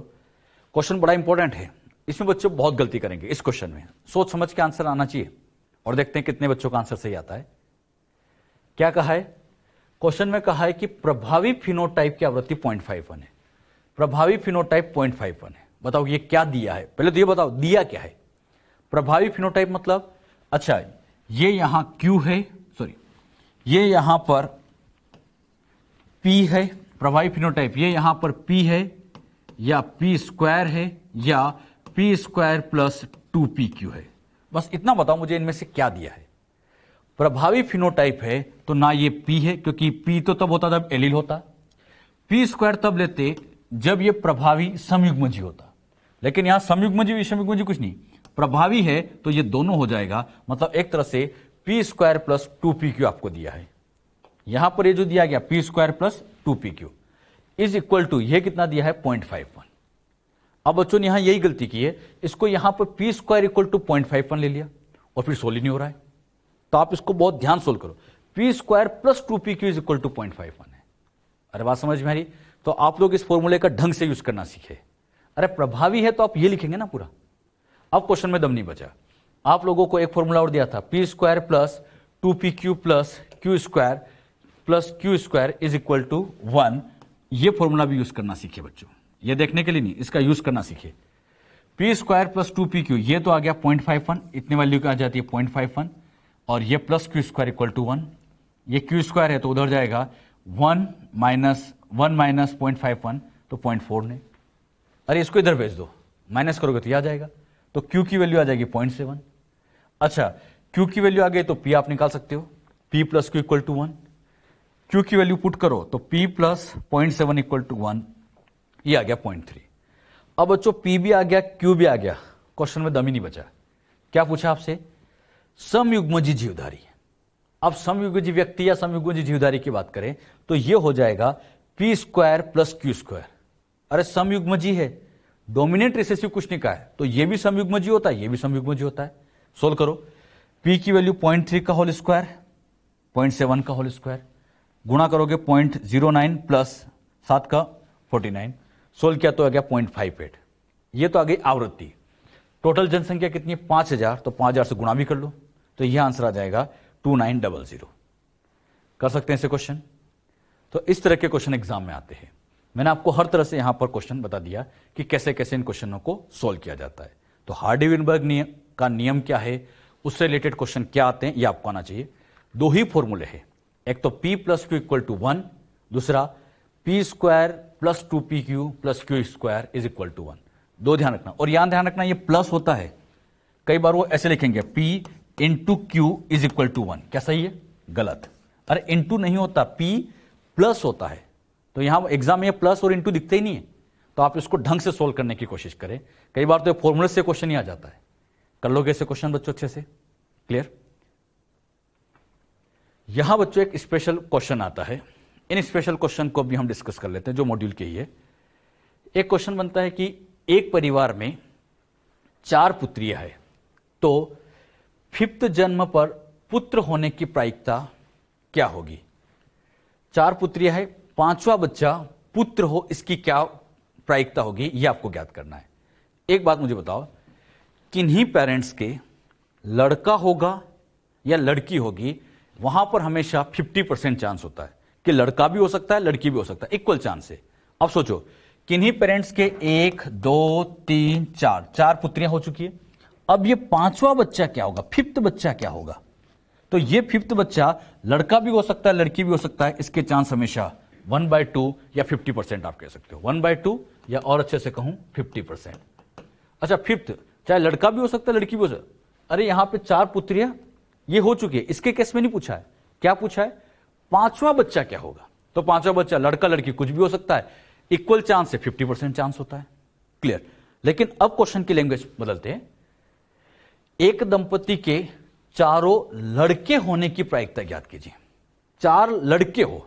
क्वेश्चन बड़ा इंपॉर्टेंट है, इसमें बच्चे बहुत गलती करेंगे। इस क्वेश्चन में सोच समझ के आंसर आना चाहिए, और देखते हैं कितने बच्चों का आंसर सही आता है। क्या कहा है क्वेश्चन में? कहा है कि प्रभावी फिनोटाइप की आवृत्ति 0.51 है। प्रभावी फिनोटाइप 0.51 है। बताओ ये क्या दिया है? पहले तो ये बताओ दिया क्या है। प्रभावी फिनोटाइप मतलब, अच्छा ये यहां Q है, सॉरी ये यहां पर P है। प्रभावी फिनोटाइप ये यहां पर P है, या P स्क्वायर है, या P स्क्वायर प्लस 2pq है। बस इतना बताओ मुझे इनमें से क्या दिया है। प्रभावी फिनोटाइप है तो ना ये P है, क्योंकि P तो तब होता जब एलील होता। P स्क्वायर तब लेते जब ये प्रभावी समयुग्मजीय होता, लेकिन यहां समयुग्मजीय विषमयुग्मजीय कुछ नहीं, प्रभावी है तो ये दोनों हो जाएगा। मतलब एक तरह से P स्क्वायर प्लस 2pq आपको दिया है। यहां पर ये जो दिया गया P square plus 2pq is equal to, ये कितना दिया है? 0.51। अब बच्चों ने यहां यही गलती की है, इसको यहां पर P स्क्वायर इक्वल टू 0.51 ले लिया, और फिर सोल्व ही नहीं हो रहा है। तो आप इसको बहुत ध्यान सोल्व करो। P square plus 2pq is equal to 0.51 है। अरे बात समझ में आ रही? तो आप लोग इस फॉर्मूले का ढंग से यूज करना सीखे। अरे प्रभावी है तो आप ये लिखेंगे ना पूरा। अब क्वेश्चन में दम नहीं बचा। आप लोगों को एक फॉर्मूला और दिया था, P square plus 2pq plus q square plus q square is equal to 1। ये फॉर्मूला भी यूज करना सीखे बच्चों, ये देखने के लिए नहीं, इसका यूज करना सीखे। P स्क्वायर प्लस 2pq ये तो आ गया 0.51, इतनी वैल्यू आ जाती है 0.51, और ये plus q square equal to 1। ये q स्क्वायर है तो उधर जाएगा 1 माइनस 0.51 तो 0.4 ने। अरे इसको इधर भेज दो, माइनस करोगे तो यह आ जाएगा, तो q की वैल्यू आ जाएगी 0.7। अच्छा, q की वैल्यू आ गई तो p आप निकाल सकते हो, p plus q equal to 1। q की वैल्यू पुट करो तो p प्लस 0.7 इक्वल टू 1, ये आ गया 0.3। अब बच्चों p भी आ गया, q भी आ गया, क्वेश्चन में दम ही नहीं बचा। क्या पूछा आपसे? समयुग्मजीय जीवधारी। अब समयुग्मजीय व्यक्ति या समयुग्मजीय जीवधारी की बात करें तो ये हो जाएगा P square plus Q square. अरे समयुग्मजी है, डोमिनेंट रिसेसिव कुछ नहीं कहा है, तो ये भी समयुग्मजी होता है, ये भी समयुग्मजी होता है। सोल्व करो, p की वैल्यू 0.3 का होल स्क्वायर, 0.7 का होल स्क्वायर, गुणा करोगे 0.09 प्लस 7 का 49, सोल्व किया तो आ गया 0.58। ये तो आ गई आवृत्ति। टोटल जनसंख्या कितनी है 5000, तो 5000 से गुणा भी कर लो, तो यह आंसर आ जाएगा 2900। कर सकते हैं ऐसे क्वेश्चन। तो इस तरह के क्वेश्चन एग्जाम में आते हैं। मैंने आपको हर तरह से यहां पर क्वेश्चन बता दिया कि कैसे कैसे इन क्वेश्चनों को सोल्व किया जाता है। तो हार्डी-वेनबर्ग का नियम क्या है, उससे रिलेटेड क्वेश्चन क्या आते हैं, ये आपको आना चाहिए। दो ही फॉर्मूले हैं, एक तो p plus Q equal to 1, दूसरा p square plus 2pq plus Q square is equal to 1। दो ध्यान रखना, और यहां ध्यान रखना ये प्लस होता है, कई बार वो ऐसे लिखेंगे p into Q is equal to 1। क्या सही है? गलत। अरे इंटू नहीं होता, p प्लस होता है। तो यहां एग्जाम में प्लस और इंटू दिखते ही नहीं है, तो आप इसको ढंग से सोल्व करने की कोशिश करें। कई बार तो फॉर्मूले से क्वेश्चन ही आ जाता है। कर लोगे ऐसे क्वेश्चन बच्चों अच्छे से? क्लियर? यहां बच्चों एक स्पेशल क्वेश्चन आता है, इन स्पेशल क्वेश्चन को भी हम डिस्कस कर लेते हैं जो मॉड्यूल के ही है। एक क्वेश्चन बनता है कि एक परिवार में 4 पुत्रियां है, तो 5th जन्म पर पुत्र होने की प्रायिकता क्या होगी? 4 पुत्रियां है, 5वां बच्चा पुत्र हो, इसकी क्या प्रायिकता होगी, यह आपको ज्ञात करना है। एक बात मुझे बताओ, किन्हीं पेरेंट्स के लड़का होगा या लड़की होगी, वहां पर हमेशा 50% चांस होता है कि लड़का भी हो सकता है लड़की भी हो सकता है, इक्वल चांस है। अब सोचो, किन्हीं पेरेंट्स के 1 2 3 4 पुत्रियां हो चुकी है, अब ये 5वां बच्चा क्या होगा, 5th बच्चा क्या होगा? तो ये 5th बच्चा लड़का भी हो सकता है लड़की भी हो सकता है, इसके चांस हमेशा 1/2 या 50% आप कह सकते हो। 1/2 या और अच्छे से कहूं 50%। अच्छा, 5th चाहे लड़का भी हो सकता है लड़की भी हो सकता है। अरे यहां पे 4 पुत्रियां ये हो चुकी है, इसके केस में नहीं पूछा है। क्या पूछा है? 5वां बच्चा क्या होगा? तो 5वां बच्चा लड़का लड़की कुछ भी हो सकता है, इक्वल चांस है, 50% चांस होता है। क्लियर? लेकिन अब क्वेश्चन की लैंग्वेज बदलते हैं। एक दंपति के चारों लड़के होने की प्रायिकता ज्ञात कीजिए। 4 लड़के हो,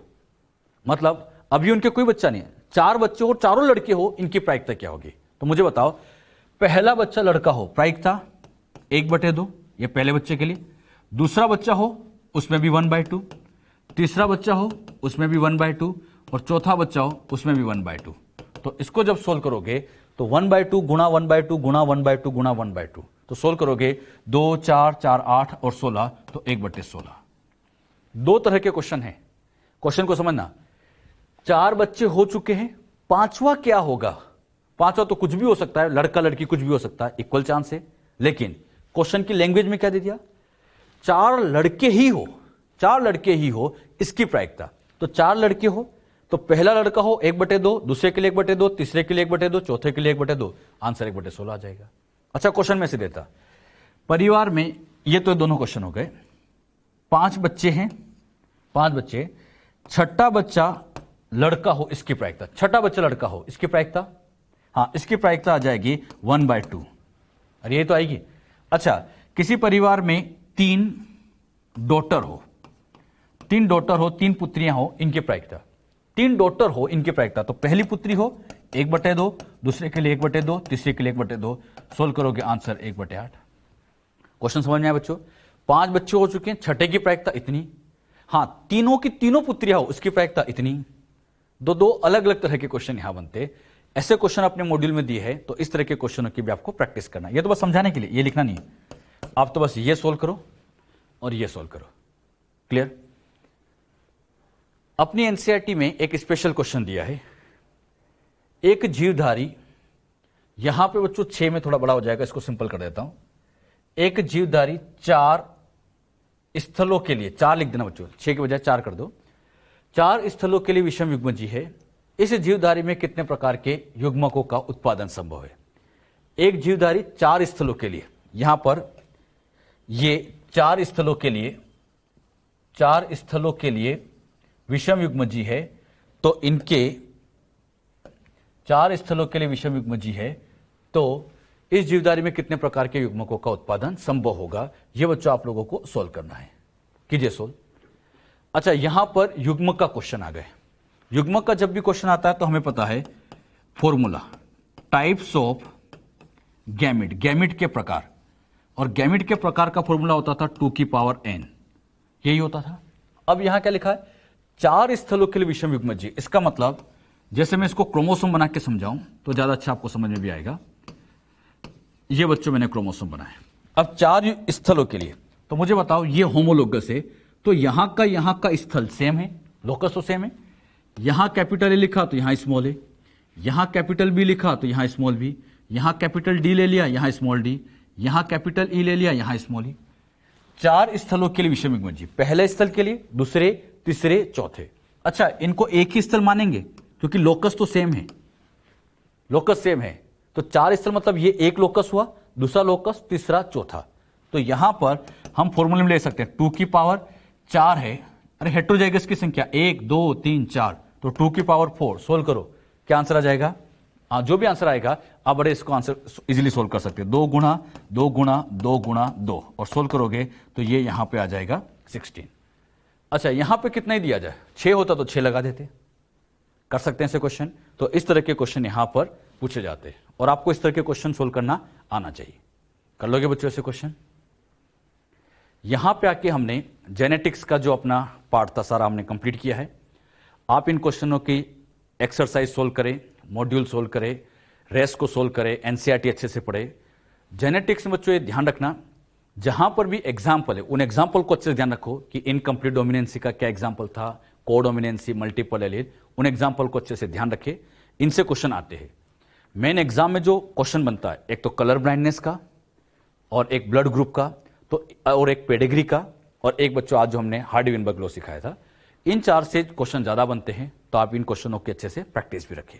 मतलब अभी उनके कोई बच्चा नहीं है, 4 बच्चे हो, चारों लड़के हो, इनकी प्रायिकता क्या होगी? तो मुझे बताओ, पहला बच्चा लड़का हो, प्रायिकता 1/2, ये पहले बच्चे के लिए। दूसरा बच्चा हो, उसमें भी 1/2। तीसरा बच्चा हो, उसमें भी 1/2, और चौथा बच्चा हो, उसमें भी 1/2। तो इसको जब सोल्व करोगे तो 1/2 गुणा 1/2 गुणा 1/2 गुणा 1/2, तो सोल्व करोगे 2 4 4 8 और 16, तो 1/16। दो तरह के क्वेश्चन है, क्वेश्चन को समझना। 4 बच्चे हो चुके हैं, 5वां क्या होगा? 5वां तो कुछ भी हो सकता है, लड़का लड़की कुछ भी हो सकता है, इक्वल चांस है। लेकिन क्वेश्चन की लैंग्वेज में क्या दे दिया? 4 लड़के ही हो, 4 लड़के ही हो, इसकी प्रायिकता। तो 4 लड़के हो तो पहला लड़का हो 1/2, दूसरे के लिए 1/2, तीसरे के लिए 1/2, चौथे के लिए 1/2, आंसर 1/16 आ जाएगा। अच्छा, क्वेश्चन में से देता, परिवार में, ये तो दोनों क्वेश्चन हो गए, 5 बच्चे हैं, 5 बच्चे, छठा बच्चा लड़का हो, इसकी प्रायिकता, छठा बच्चा लड़का हो, इसकी प्रायिकता, हाँ, इसकी प्रायिकता आ जाएगी 1/2। अरे ये तो आएगी। अच्छा, किसी परिवार में 3 डॉटर हो, 3 डॉटर हो, 3 पुत्रियां हो, इनकी प्रायिकता, 3 डॉटर हो, इनकी प्रायिकता, तो पहली पुत्री हो 1/2, दूसरे के लिए 1/2, तीसरे के लिए 1/2, सोल्व करोगे आंसर 1/8। क्वेश्चन समझ में आया बच्चों? 5 बच्चे हो चुके हैं, छठे की प्रायिकता इतनी, हाँ, तीनों की तीनों पुत्रियां हो, इसकी प्रायिकता इतनी। दो अलग अलग तरह के क्वेश्चन यहां बनते। ऐसे क्वेश्चन अपने मॉड्यूल में दिए हैं, तो इस तरह के क्वेश्चनों की भी आपको प्रैक्टिस करना है। ये तो बस समझाने के लिए, ये लिखना नहीं है, आप तो बस ये सोल्व करो और ये सोल्व करो। क्लियर? अपनी एनसीईआरटी में एक स्पेशल क्वेश्चन दिया है, एक जीवधारी, यहां पे बच्चों 6 में थोड़ा बड़ा हो जाएगा, इसको सिंपल कर देता हूं। एक जीवधारी 4 स्थलों के लिए, 4 लिख देना बच्चों, 6 के बजाय 4 कर दो, 4 स्थलों के लिए विषम युग्मजी है। इस जीवधारी में कितने प्रकार के युग्मकों का उत्पादन संभव है? एक जीवधारी 4 स्थलों के लिए, यहां पर ये 4 स्थलों के लिए, 4 स्थलों के लिए विषम युग्मजी है, तो इनके 4 स्थलों के लिए विषम युग्मजी है, तो इस जीवधारी में कितने प्रकार के युग्मकों का उत्पादन संभव होगा? यह बच्चों आप लोगों को सोल्व करना है। कीजिए सोल्व। अच्छा, यहां पर युग्मक का क्वेश्चन आ गए। युग्मक का जब भी क्वेश्चन आता है तो हमें पता है formula, types of gamete, gamete के प्रकार, और गैमिट के प्रकार का फॉर्मूला होता था 2 की पावर n, यही होता था। अब यहां क्या लिखा है, 4 स्थलों के लिए विषम युग्मज्जी। इसका मतलब जैसे मैं इसको क्रोमोसोम बना के समझाऊं तो ज्यादा अच्छा आपको समझ में भी आएगा। ये बच्चों मैंने क्रोमोसोम बनाया, अब 4 स्थलों के लिए, तो मुझे बताओ ये होमोलोगस है, तो यहां का स्थल सेम है, लोकस तो सेम है। यहां कैपिटल ए लिखा तो यहां स्मॉल ए, यहां कैपिटल बी लिखा तो यहां स्मॉल बी, यहां कैपिटल डी ले लिया यहां स्मॉल डी, यहां कैपिटल ई ले लिया यहां स्मॉल ई। 4 स्थलों के लिए विषम युग्मज्जी, पहले स्थल के लिए, दूसरे, तीसरे, चौथे। अच्छा, इनको एक ही स्थल मानेंगे क्योंकि लोकस तो सेम है, लोकस सेम है, तो 4 स्थल मतलब ये एक लोकस हुआ, दूसरा लोकस, तीसरा, चौथा। तो यहां पर हम फॉर्मूले में ले सकते हैं 2 की पावर 4 है, अरे हेटेरोजाइगस की संख्या 1 2 3 4, तो 2 की पावर 4, सोल्व करो, क्या आंसर आ जाएगा? जो भी आंसर आएगा आप बड़े इसको आंसर इजीली सोल्व कर सकते हैं, 2 गुणा 2 गुणा 2 गुणा 2, और सोल्व करोगे तो ये यहां पे आ जाएगा 16। अच्छा, यहां पे कितना ही दिया जाए, 6 होता तो 6 लगा देते, कर सकते हैं ऐसे क्वेश्चन। तो इस तरह के क्वेश्चन यहां पर पूछे जाते हैं और आपको इस तरह के क्वेश्चन सोल्व करना आना चाहिए। कर लोगे बच्चों ऐसे क्वेश्चन? यहां पे आके हमने जेनेटिक्स का जो अपना पार्ट था सारा हमने कंप्लीट किया है। आप इन क्वेश्चनों की एक्सरसाइज सोल्व करें, मॉड्यूल सोल्व करें, रेस को सोल्व करें, एनसीईआरटी अच्छे से पढ़े। जेनेटिक्स में बच्चों ये ध्यान रखना, जहां पर भी एग्जाम्पल है उन एग्जाम्पल को अच्छे से ध्यान रखो कि इनकम्प्लीट डोमिनेंसी का क्या एग्जाम्पल था, कोडोमिनेंसी, मल्टीपल एलील, उन एग्जाम्पल को अच्छे से ध्यान रखे, इनसे क्वेश्चन आते हैं। मेन एग्जाम में जो क्वेश्चन बनता है, एक तो कलर ब्लाइंडनेस का, और एक ब्लड ग्रुप का, तो और एक पेडिग्री का, और एक बच्चों आज जो हमने हार्डी-विनबर्ग लॉ सिखाया था। इन 4 से क्वेश्चन ज्यादा बनते हैं, तो आप इन क्वेश्चनों की अच्छे से प्रैक्टिस भी रखें।